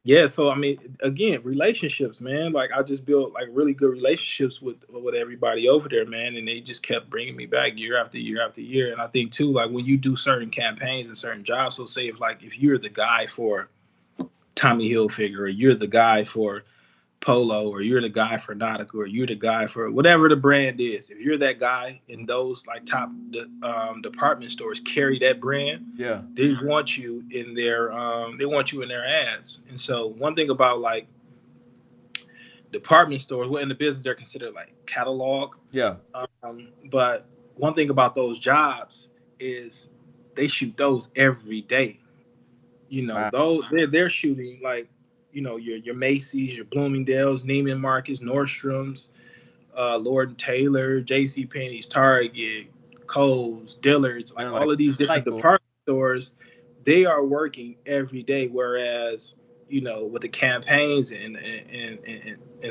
yeah. So I mean, again, relationships, man. Like I just built like really good relationships with everybody over there, man, and they just kept bringing me back year after year after year. And I think too, like when you do certain campaigns and certain jobs, so say if you're the guy for Tommy Hilfiger or you're the guy for Polo or you're the guy for Nautica or you're the guy for whatever the brand is. If you're that guy in those like top department stores carry that brand, Yeah, they want you in their ads. And so one thing about like department stores, well in the business they're considered like catalog. yeah. But one thing about those jobs is they shoot those every day. Wow. Those they're shooting like your Macy's, your Bloomingdale's, Neiman Marcus, Nordstrom's, Lord and Taylor, J.C. Penney's, Target, Kohl's, Dillard's, like They're like all of these different cycle. department stores, they are working every day. Whereas with the campaigns and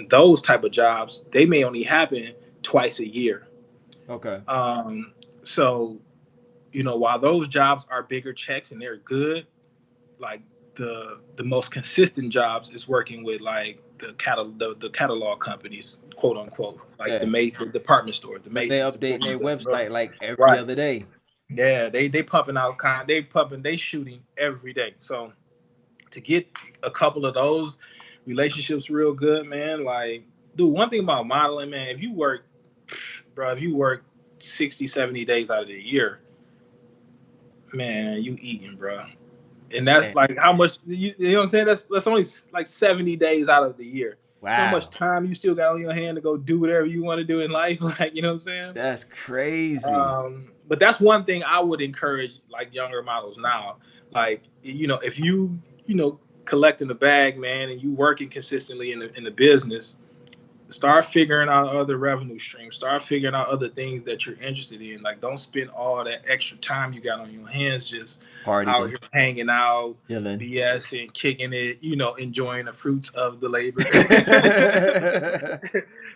those type of jobs, they may only happen twice a year. Okay. So while those jobs are bigger checks and they're good, like the most consistent jobs is working with like the catalog companies, quote unquote, like Yeah. the department stores, the Cause they Macy's, the updating their Bloomingdale's. website like every Right. other day. Yeah, they pumping out they shooting every day. So to get a couple of those relationships real good, man, like dude, one thing about modeling, man, if you work 60, 70 days out of the year, man, you eating, bro. And that's Man, like how much you know what I'm saying. That's only like 70 days out of the year. You know how much wow. time you still got on your hand to go do whatever you want to do in life, like you know what I'm saying. That's crazy. But that's one thing I would encourage like younger models now. Like if collecting the bag, man, and you working consistently in the business, start figuring out other revenue streams. Start figuring out other things that you're interested in. Like, don't spend all that extra time you got on your hands just out Partying, here hanging out, chilling. BS and kicking it. Enjoying the fruits of the labor.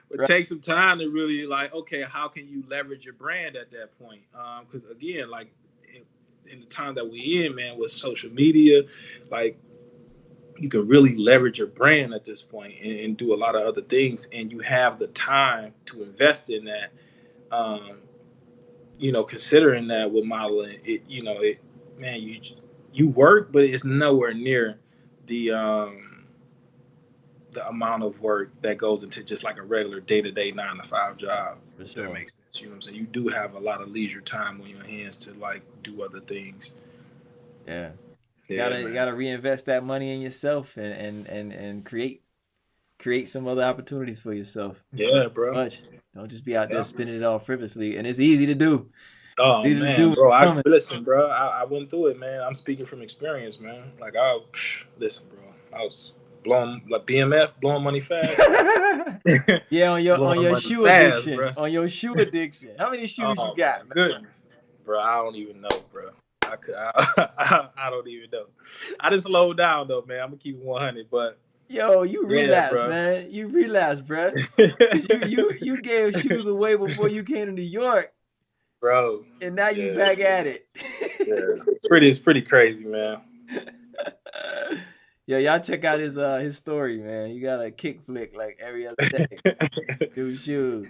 But Right. take some time to really like, okay, how can you leverage your brand at that point? Because again, like in the time that we in, man, with social media, like you can really leverage your brand at this point and do a lot of other things, and you have the time to invest in that. um, Considering that with modeling, man, you work, but it's nowhere near the the amount of work that goes into just like a regular day-to-day 9 to 5 Yeah, job, for if that sure. makes sense. You know what I'm saying? You do have a lot of leisure time on your hands to like do other things. Yeah. Yeah, You gotta man. reinvest that money in yourself and create some other opportunities for yourself. Yeah, bro. Much. Don't just be out there Yeah. spending it all frivolously. And it's easy to do. Oh Easy to man, do when bro, it's I coming. listen, bro. I went through it, man. I'm speaking from experience, man. Like listen, bro. I was blowing like BMF, blowing money fast, Yeah, on blowing your money shoe fast, addiction. bro. On your shoe addiction. How many shoes you Oh my got, man? goodness, bro. I don't even know, bro. I don't even know. I just slowed down though, man. I'm gonna keep it 100, but Yo, you yeah, relapsed, bro. man. You relapsed, bruh. 'Cause you gave shoes away before you came to New York, Bro, and now you yeah, back at it. yeah. It's pretty crazy, man. Yeah, y'all check out his story, man. You got a kick flick like every other day. New shoes.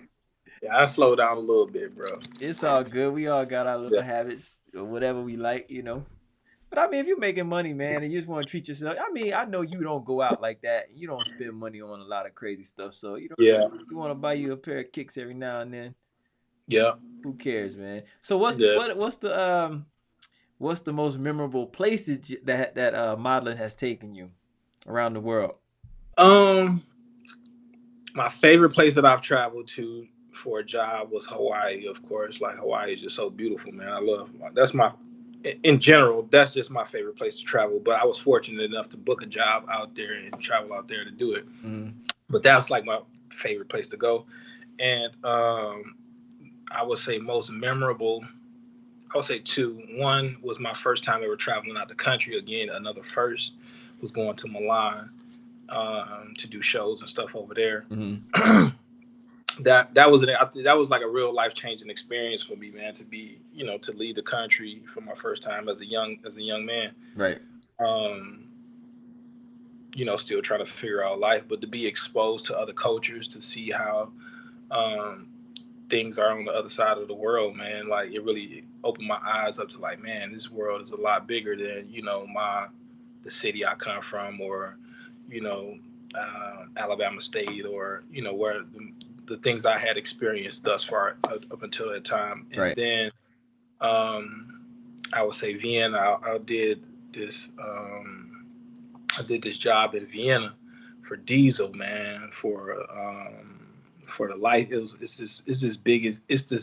Yeah, I slowed down a little bit, bro. It's all good. We all got our Yeah, little habits or whatever we like. But I mean, if you're making money, man, and you just want to treat yourself, I mean, I know you don't go out like that. You don't spend money on a lot of crazy stuff. So yeah, you want to buy you a pair of kicks every now and then. yeah, Who cares, man? So what's yeah. what's the most memorable place that modeling has taken you around the world? Um, my favorite place that I've traveled to for a job was Hawaii. Of course, like Hawaii is just so beautiful, man. I love. That's my in general. That's just my favorite place to travel. But I was fortunate enough to book a job out there and travel out there to do it. Mm-hmm. But that's like my favorite place to go. And I would say most memorable. I would say two. One was my first time ever traveling out the country. Again, another first was going to Milan to do shows and stuff over there. Mm-hmm. That was like a real life changing experience for me, man. To be, to leave the country for my first time as a young man. Right. Um, still trying to figure out life, but to be exposed to other cultures, to see how um, things are on the other side of the world, man. Like it really opened my eyes up to like, man, this world is a lot bigger than the city I come from, or you know Alabama State, or where the things I had experienced thus far up until that time. And Right. then I would say Vienna. This. I did this job in Vienna for Diesel, man, for the life. It's this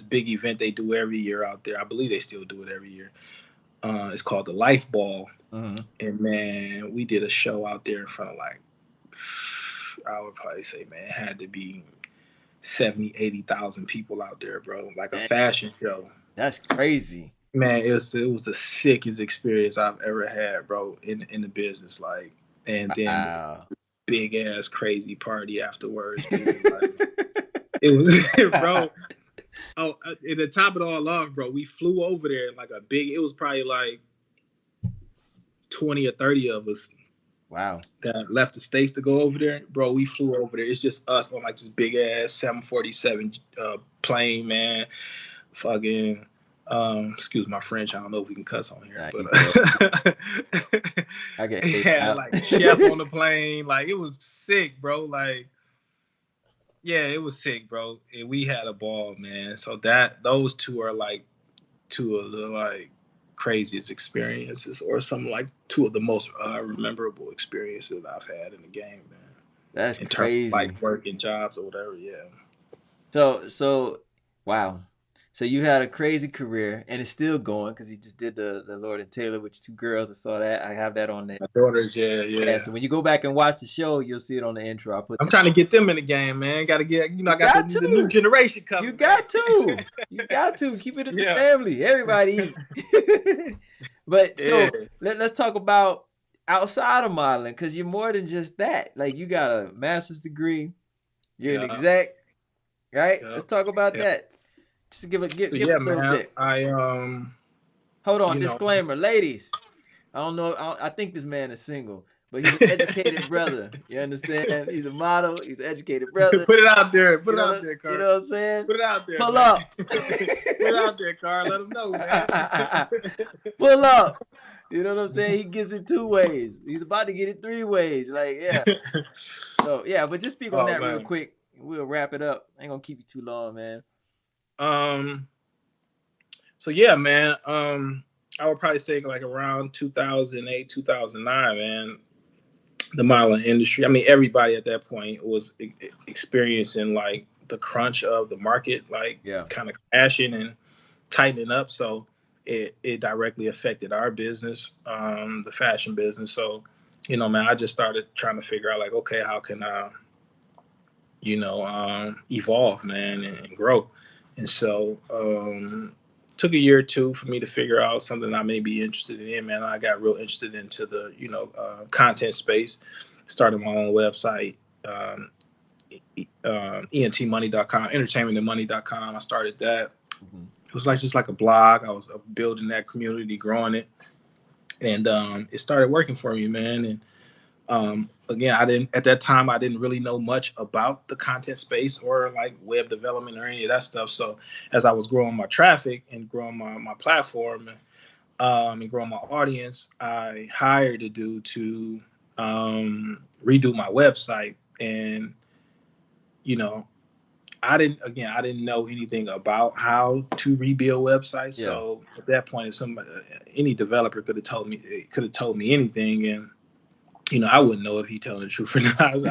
big event they do every year out there. I believe they still do it every year. It's called the Life Ball, Mm-hmm. and man, we did a show out there in front of like, I would probably say, man, it had to be 70, 80,000 people out there, bro. Like a Dang, fashion show. that's crazy. Man, it was the sickest experience I've ever had, bro, in the business. Like, and then Wow. big ass crazy party afterwards, dude. Like it was, bro. Oh, and to top it all off, bro, we flew over there like a big. It was probably like 20 or 30 of us Wow. that left the states to go over there, bro. We flew over there. It's just us on like this big ass 747 plane, man. Fucking. Excuse my French. I don't know if we can cuss on here, Nah, you good. but I get it it had out. like a chef on the plane. Like it was sick, bro. Like yeah, it was sick, bro. And we had a ball, man. So those two are like two of the like craziest experiences, or some like two of the most memorable experiences I've had in the game, man. That's In terms of like crazy. working jobs or whatever, yeah. So, wow. So you had a crazy career, and it's still going because you just did the Lord and Taylor with your two girls. I saw that. I have that on there. My daughters, yeah, Yeah. yeah. So when you go back and watch the show, you'll see it on the intro. I put I'm that. trying to get them in the game, man. Got to get, You I got got the new to. generation You coming, man. got to. You got to keep it in the Yeah, family. Everybody eat. But yeah, so let's talk about outside of modeling, because you're more than just that. Like you got a master's degree. You're an yeah, exec, right? yeah, Let's talk about yeah. that. Just give So give yeah, a little man. bit. Hold on, You know, disclaimer, ladies. I don't know. I think this man is single, but he's an educated brother. You understand? He's a model. He's an educated brother. put it out there. Put You it know, out there, you Car. know what I'm saying? Put it out there, Pull man. up. Put it out there, Car. Let them know, man. Pull up. You know what I'm saying? He gets it two ways. He's about to get it three ways. Like, yeah. So yeah, but just speak on Oh that real man. quick. We'll wrap it up. I ain't gonna keep you too long, man. Um. So yeah, man. I would probably say like around 2008, 2009, man. The modeling industry. I mean, everybody at that point was experiencing like the crunch of the market, like Yeah. kind of crashing and tightening up. So it directly affected our business, the fashion business. So, man, I just started trying to figure out like, okay, how can I, evolve, man, and grow. And so, took a year or two for me to figure out something I may be interested in, man. I got real interested into the, content space, started my own website, entmoney.com, entertainmentandmoney.com. I started that. Mm-hmm. It was like just like a blog. I was building that community, growing it, and it started working for me, man. And again, I didn't really know much about the content space or like web development or any of that stuff. So as I was growing my traffic and growing my platform, and growing my audience, I hired a dude to redo my website. And you know, I didn't know anything about how to rebuild websites. Yeah. So at that point, if somebody, any developer could have told me anything. And I wouldn't know if he telling the truth or not. I was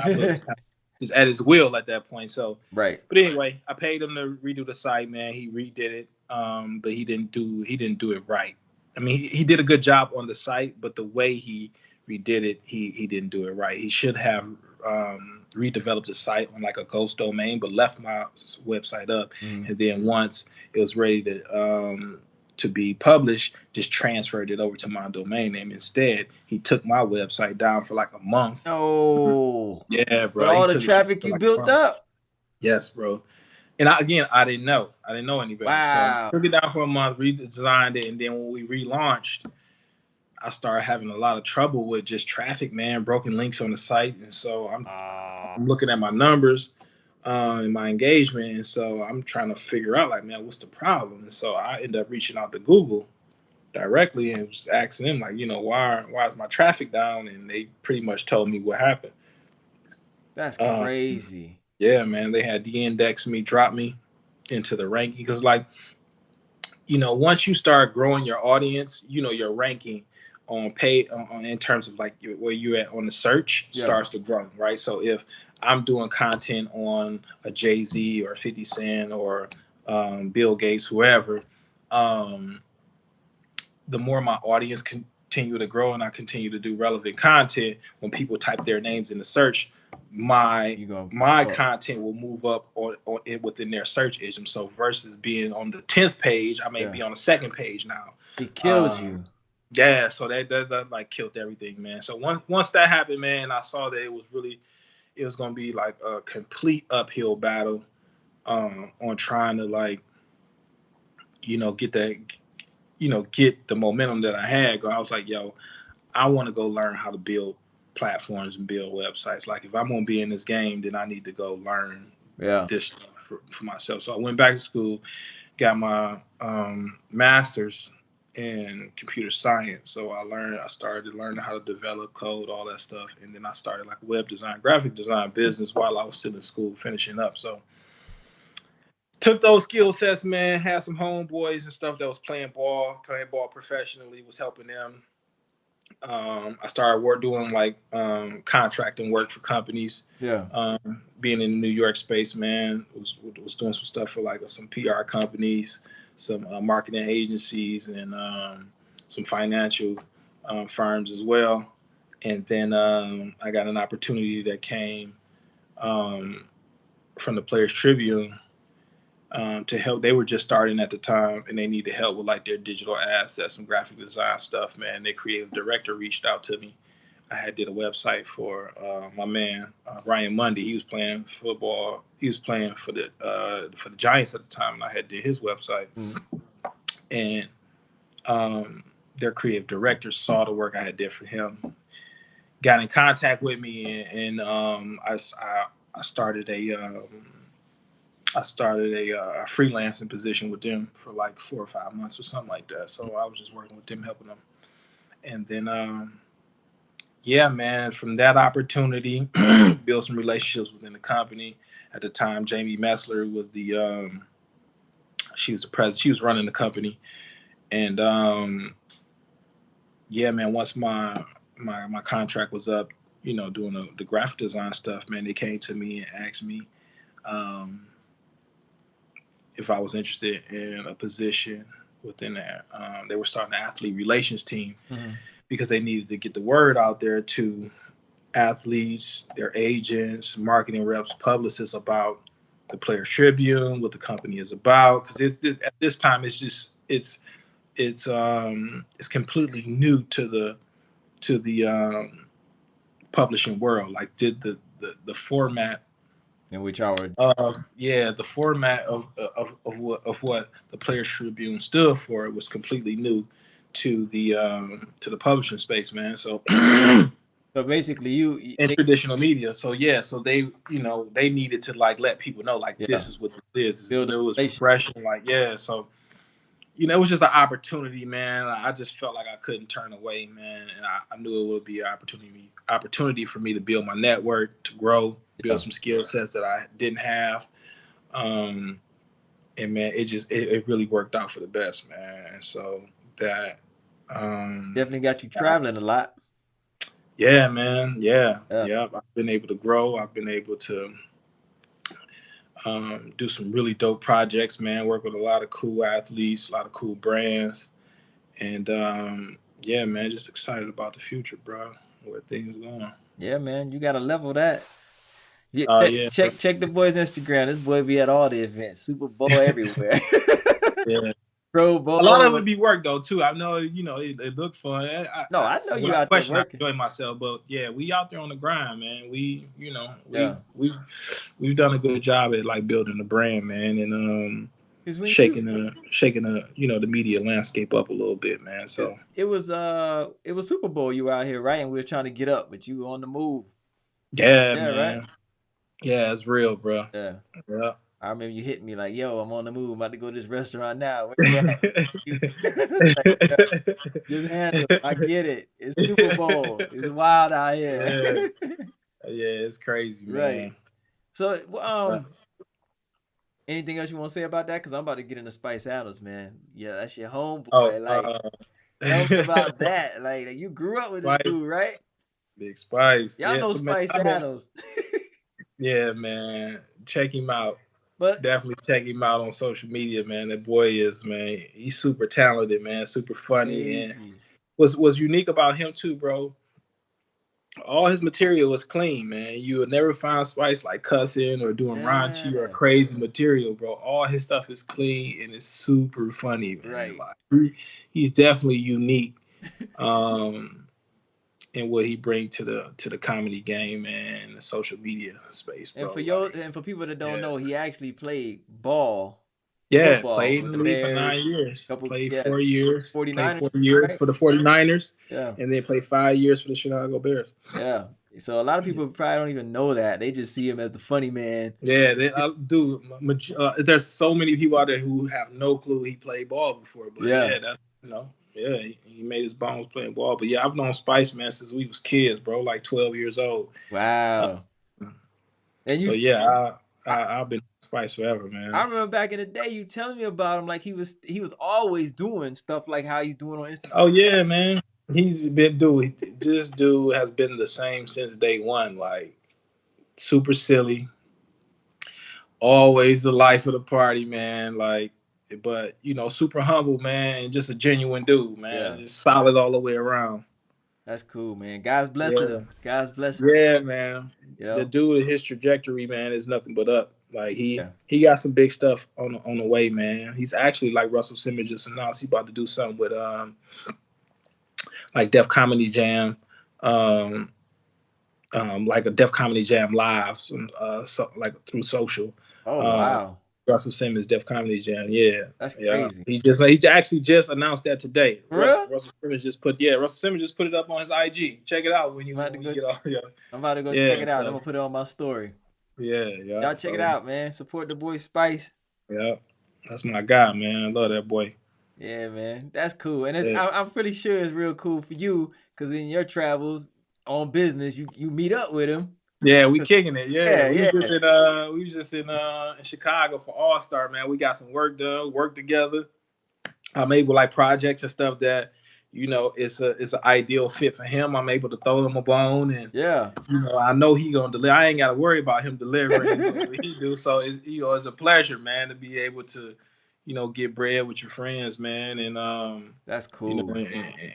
just at his will at that point. So, Right. but anyway, I paid him to redo the site, man. He redid it, but he didn't do it right. I mean, he did a good job on the site, but the way he redid it, he didn't do it right. He should have redeveloped the site on like a ghost domain, but left my website up, Mhm. and then once it was ready to be published, just transferred it over to my domain name instead. He took my website down for like a month. No. Yeah, With bro. He all the took it down traffic for you like a built month. up. Yes, bro. And I didn't know. I didn't know any better. So I Wow. took it down for a month, redesigned it, and then when we relaunched, I started having a lot of trouble with just traffic, man, broken links on the site, and so Ah, I'm looking at my numbers and my engagement, and so I'm trying to figure out like, man, what's the problem? And so I end up reaching out to Google directly and just asking them like, why is my traffic down? And they pretty much told me what happened. that's Uh, crazy. yeah, man, they had de-indexed me, dropped me into the ranking because like once you start growing your audience, your ranking on pay on in terms of like where you're at on the search Yeah. starts to grow, right? So if I'm doing content on a Jay-Z or 50 Cent or Bill Gates, whoever, um, the more my audience continue to grow and I continue to do relevant content, when people type their names in the search, my You gonna pop my up. content will move up on it within their search engine. So versus being on the 10th page, I may Yeah. be on the second page now. It killed Um, you. yeah, so that like killed everything, man. So once that happened, man, I saw that it was gonna be like a complete uphill battle on trying to like get that get the momentum that I had. I was like, yo, I want to go learn how to build platforms and build websites. Like if I'm gonna be in this game, then I need to go learn Yeah. this stuff for myself. So I went back to school, got my master's in computer science. So I started learning how to develop code, all that stuff, and then I started like web design, graphic design business while I was still in school finishing up. So took those skill sets, man. Had some homeboys and stuff that was playing ball professionally, was helping them. I started doing like contracting work for companies. Yeah. Being in the New York space, man, was doing some stuff for like some PR companies, some marketing agencies, and some financial firms as well. And then I got an opportunity that came um, from the Players Tribune to help. They were just starting at the time, and they needed help with like their digital assets, some graphic design stuff. Man, their creative director reached out to me. I had did a website for my man Ryan Mundy. He was playing football. He was playing for the Giants at the time, and I had did his website. Mm. And um, their creative director saw the work I had did for him, got in contact with me, and I started a freelancing position with them for like 4 or 5 months or something like that. So I was just working with them, helping them, and then yeah, man, from that opportunity, build some relationships within the company. At the time, Jamie Messler was she was the president, she was running the company, and yeah, man, once my contract was up, doing the graphic design stuff, man, they came to me and asked me um, if I was interested in a position within that. They were starting an athlete relations team Mm-hmm. because they needed to get the word out there to athletes, their agents, marketing reps, publicists about the Players Tribune, what the company is about. Because at this time, it's completely new to the publishing world. Like did the format In which I would. the format of what the Players Tribune stood for, it was completely new to the publishing space, man. So So basically, in they. traditional media. So yeah, so they needed to like let people know like Yeah. this is what this is. This is Build a new, it's relation. refreshing. Like yeah, so it was just an opportunity, man. I just felt like I couldn't turn away, man, and I knew it would be an opportunity for me to build my network, to grow, build Yeah. some skill sets that I didn't have. Um, and man, it really worked out for the best, man. And so that um, Definitely got you traveling a lot. Yeah, man. Yeah, Yeah, yeah. I've been able to grow. I've been able to do some really dope projects, man. Work with a lot of cool athletes, a lot of cool brands, and yeah, man. Just excited about the future, bro. Where things going. yeah, man. You gotta level that. Yeah, Oh yeah, bro. check the boy's Instagram. This boy be at all the events, Super Bowl everywhere. Yeah. Pro A lot of Bowl. it be work though too. I know, it looked fun. No, I know you Without out there question, I working. enjoy myself. But yeah, we out there on the grind, man. We, Yeah, we've done a good job at like building the brand, man, and because when you, shaking the media landscape up a little bit, man. 'cause So it was Super Bowl. You were out here, right? And we were trying to get up, but you were on the move. yeah, Yeah, right. man. Yeah, it's real, bro. Yeah, Yeah. I remember you hitting me like, "Yo, I'm on the move. I'm about to go to this restaurant now. Where you at?" You like, "Yo, just handle it. I get it. It's Super Bowl. It's wild out here." Yeah, yeah, it's crazy, Right. man. So, Uh, anything else you want to say about that? Because I'm about to get into Spice Adams, man. Yeah, that's your oh, homeboy. Like, tell me about that. Like, you grew up with this Spice, dude, right? Big Spice. Y'all Yeah, know so man, Spice I've been, Adams. yeah, man. Check him out. But Definitely check him out on social media, man. That boy is, man. He's super talented, man. Super funny, and crazy. what's unique about him too, bro. All his material was clean, man. You would never find Spice like cussing or doing raunchy or Yeah. crazy material, bro. All his stuff is clean and it's super funny, man. Right. Like he's definitely unique. Um, and what he bring to the comedy game and the social media space, bro. Like, And for people that don't yeah, know, he actually played ball, yeah. football Played in with the the league for nine Bears, years. couple, Played yeah, 4 years. Played 49ers, 4 years right? for the 49ers, Yeah. and then played 5 years for the Chicago Bears. Yeah. So a lot of people probably don't even know that. They just see him as the funny man. Yeah, there's so many people out there who have no clue he played ball before, but Yeah. yeah, yeah, he made his bones playing ball. But yeah, I've known Spice, man, since we was kids, bro, like 12 years old. Uh, Wow. And so you, yeah, I, I've been Spice forever, I man. remember back in the day you telling me about him like he was always doing stuff like how he's doing on Instagram. Oh yeah, man. This dude has been the same since day one. Like super silly, always the life of the party, man. Like, but super humble, man, and just a genuine dude, man. Yeah, Just solid all the way around. that's cool, man. God's blessing Yeah, him. God's blessing. yeah, man. You The know. dude, his trajectory, man, is nothing but up. Like Yeah. he got some big stuff on the way, man. He's actually like Russell Simmons just announced he about to do something with like Def Comedy Jam, um, like a Def Comedy Jam live, like through social. Oh Uh, wow, Russell Simmons Def Comedy Jam, yeah, that's yeah. crazy. He actually just announced that today. For real? Russell Simmons just put it up on his IG. Check it out I'm about to when you go. get off. Yeah, I'm about to go check yeah. it out. I'm So gonna put it on my story. yeah, yeah. Y'all check it So out, man. Support the boy Spice. yeah, that's my guy, man. I love that boy. Yeah, man, that's cool. And Yeah. I'm pretty sure it's real cool for you because in your travels on business, you meet up with him. Yeah, we kicking it. Yeah, Yeah, yeah, we was just in Chicago for All Star, man. We got some work done, work together. I'm able like projects and stuff that it's an ideal fit for him. I'm able to throw him a bone, and yeah. I know he gonna deliver. I ain't got to worry about him delivering and doing what he do. So it's a pleasure, man, to be able to get bread with your friends, man, and That's cool.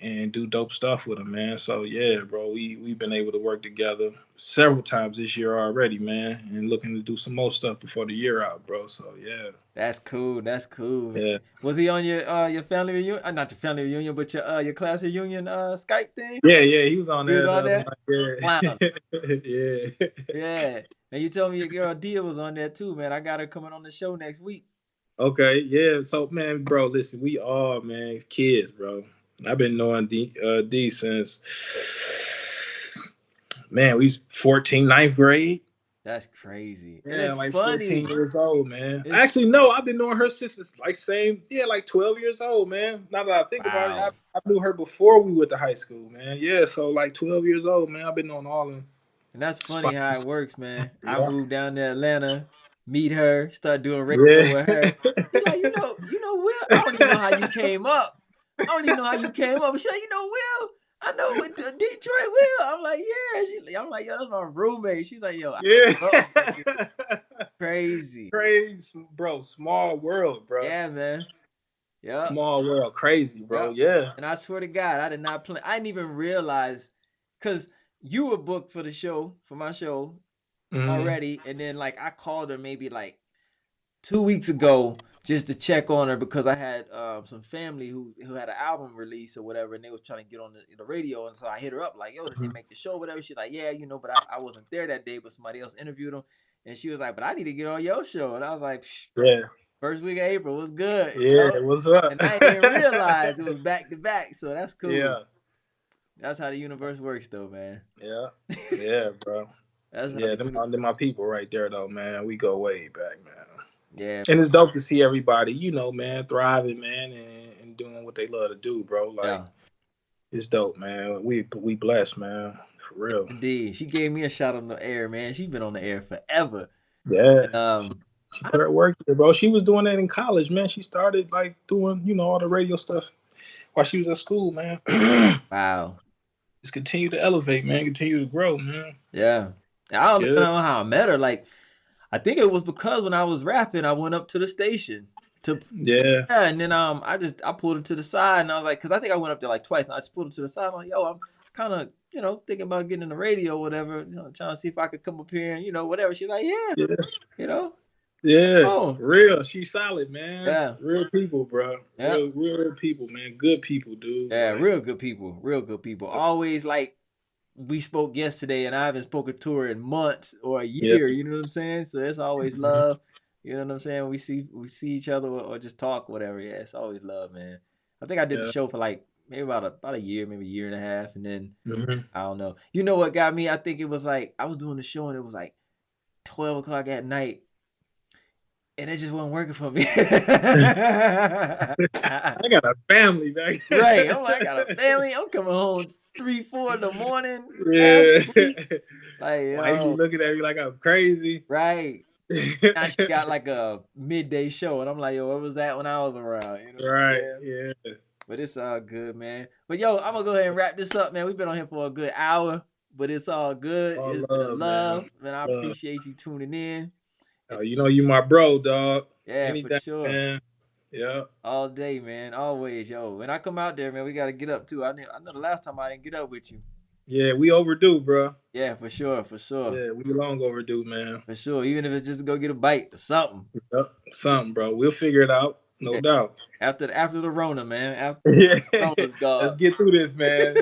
and do dope stuff with them, man. So yeah, bro, we've been able to work together several times this year already, man, and looking to do some more stuff before the year out, bro. So yeah, That's cool. That's cool, man. yeah. Was he on your family reunion? Not your family reunion, but your class reunion Skype thing? Yeah, yeah, he was on He was there the on other there? night. Clown. Yeah, yeah. Yeah. And you told me your girl Dia was on there too, man. I got her coming on the show next week. Okay, yeah. So, man, bro, listen, we all, man, kids, bro. I've been knowing D since, man, we was 14, ninth grade. That's crazy. And Yeah, it's like 14 funny. years old, man. It's Actually, no, I've been knowing her since like same, yeah, like 12 years old, man. Now that I think about it, wow. I knew her before we went to high school, man. Yeah, so like 12 years old, man. I've been knowing all of them. And that's funny how it works, man. I Yeah. moved down to Atlanta, meet her, start doing radio Yeah. with her. She's like, Will, I don't even know how you came up. I don't even know how you came up. She's like, Will. I know with Detroit Will. I'm like, yeah. I'm like, yo, that's my roommate. She's like, yo, I Yeah. love that dude. Crazy. Crazy, bro. Small world, bro. Yeah, man. Yep. Small world. Crazy, bro. Yep. Yeah. And I swear to God, I did not plan. I didn't even realize because you were booked for the show, for my show Hmm. already. And then like I called her maybe like 2 weeks ago just to check on her because I had some family who had an album release or whatever, and they was trying to get on the radio, and so I hit her up like, "Yo, did they make the show, or whatever?" She's like, "Yeah, but I wasn't there that day, but somebody else interviewed them," and she was like, "But I need to get on your show," and I was like, "Psh, Yeah. first week of April was good, Yeah. What's up? and I didn't even realize it was back to back, so that's cool. Yeah. That's how the universe works, though, man. Yeah. Yeah, bro. That's how Yeah, the them, universe. them my people right there, though, man. We go way back, man. Yeah, And it's dope to see everybody, man, thriving, man, and doing what they love to do, bro. Like, yeah. it's dope, man. We blessed, man, for real. Indeed, she gave me a shot on the air, man. She's been on the air forever, Yeah, and she put her work there, bro. She was doing that in college, man. She started like doing, all the radio stuff while she was at school, man. wow. Just continue to elevate, man. Continue to grow, man. Yeah. I don't even Yeah, know how I met her. Like, I think it was because when I was rapping, I went up to the station to yeah, yeah, and then I pulled her to the side and I was like, because I think I went up there like twice, and I just pulled her to the side. I'm like, yo, I'm kind of thinking about getting in the radio, or whatever, trying to see if I could come up here and whatever. She's like, yeah, yeah, you know, yeah. oh Real. She's solid, man. yeah, Real people, bro. yeah, Real people, man. Good people, dude. yeah, Like, real good people. Always like we spoke yesterday, and I haven't spoken to her in months or a yeah. year. You know what I'm saying? So it's always Mhm. love. You know what I'm saying? We see each other, or just talk, whatever. Yeah, it's always love, man. I think I did the Yeah. show for like maybe about a year, maybe a year and a half, and then Hmm. I don't know. You know what got me? I think it was like I was doing the show and it was like 12 o'clock at night, and it just wasn't working for me. I got a family back. Right. I'm like, I got a family. I'm coming home 3, 4 in the morning, half Yeah. sleep. Like, Wife be yo, looking at me like I'm crazy. right. Right. Now she got like a midday show, and I'm like, yo, where was that when I was around? You know what I'm saying? Yeah. But it's all good, man. But yo, I'm gonna go ahead and wrap this up, man. We've been on here for a good hour, but it's all good. All It's been a love, man. love, man. I Love. appreciate you tuning in. And Oh, you my bro, dog. yeah, for Anything, sure. man. Yeah. All day, man. Always, yo. When I come out there, man, we gotta get up too. I know the last time I didn't get up with you. Yeah, we overdue, bro. Yeah, for sure, Yeah, we long overdue, man. for sure. Even if it's just to go get a bite or something. Yep. Something, bro. We'll figure it out. No Yeah. doubt. After the Rona, man. After Yeah. the Rona's Let's gone. get through this, man.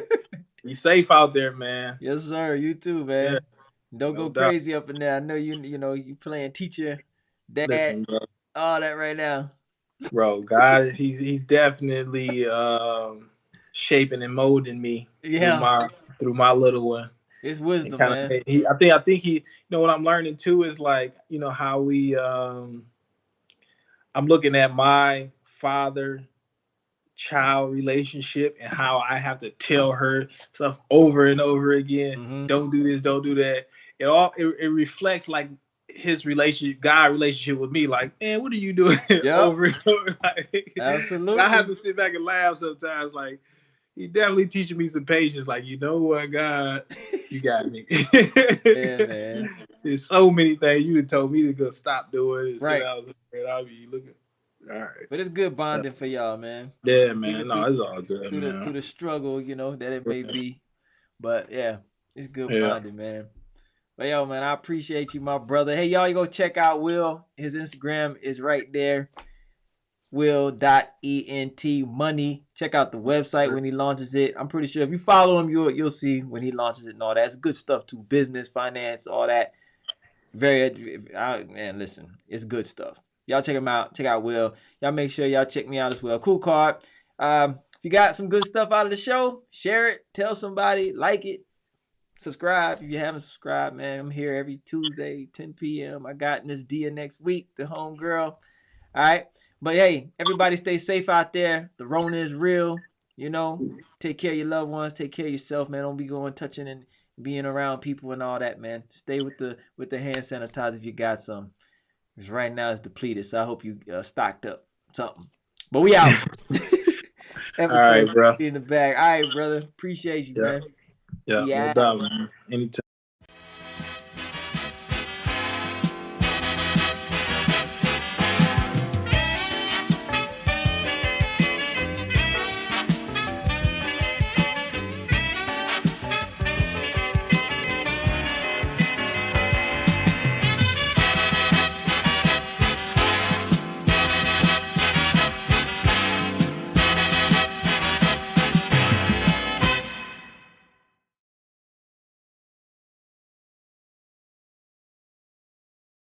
Be safe out there, man. Yes, sir. You too, Yeah, man. Don't no go doubt. crazy up in there. I know you playing teacher, dad, Listen, bro. all that right now. Bro, God, he's definitely shaping and molding me through Yeah, my little one. it's And wisdom, kind of man. I think he what I'm learning too is like, how we I'm looking at my father child relationship and how I have to tell her stuff over and over again. Mm-hmm. Don't do this, don't do that. It reflects like his relationship, God relationship with me. Like, man, what are you doing Yep, over and over? Like, and I have absolutely. to sit back and laugh sometimes. Like, he definitely teaching me some patience. Like, you know what, God, you got me. Yeah, man. There's so many things you told me to go stop doing and sit Right. down and I'll be looking. All right. But it's good bonding for y'all, man. Yeah, Even man. through No, it's all good, through man. the struggle, that it may be. But yeah, it's good Yeah. bonding, man. But yo, man, I appreciate you, my brother. Hey, y'all, you go check out Will. His Instagram is right there. Will.ent money. Check out the website when he launches it. I'm pretty sure if you follow him, you'll see when he launches it and all that. It's good stuff too. Business, finance, all that. Man, listen, it's good stuff. Y'all check him out. Check out Will. Y'all make sure y'all check me out as well. KoolKard. If you got some good stuff out of the show, share it. Tell somebody. Like it. Subscribe if you haven't subscribed, man. I'm here every Tuesday, 10 p.m. I got Miss Dia next week, the homegirl. All right. But hey, everybody stay safe out there. The Rona is real. Take care of your loved ones. Take care of yourself, man. Don't be going touching and being around people and all that, man. Stay with the hand sanitizer if you got some. Because right now it's depleted, so I hope you stocked up something. But we out. All right, Episode bro. in the bag. All right, brother. Appreciate you, Yeah, man. yeah, We no out. doubt, man. Anytime.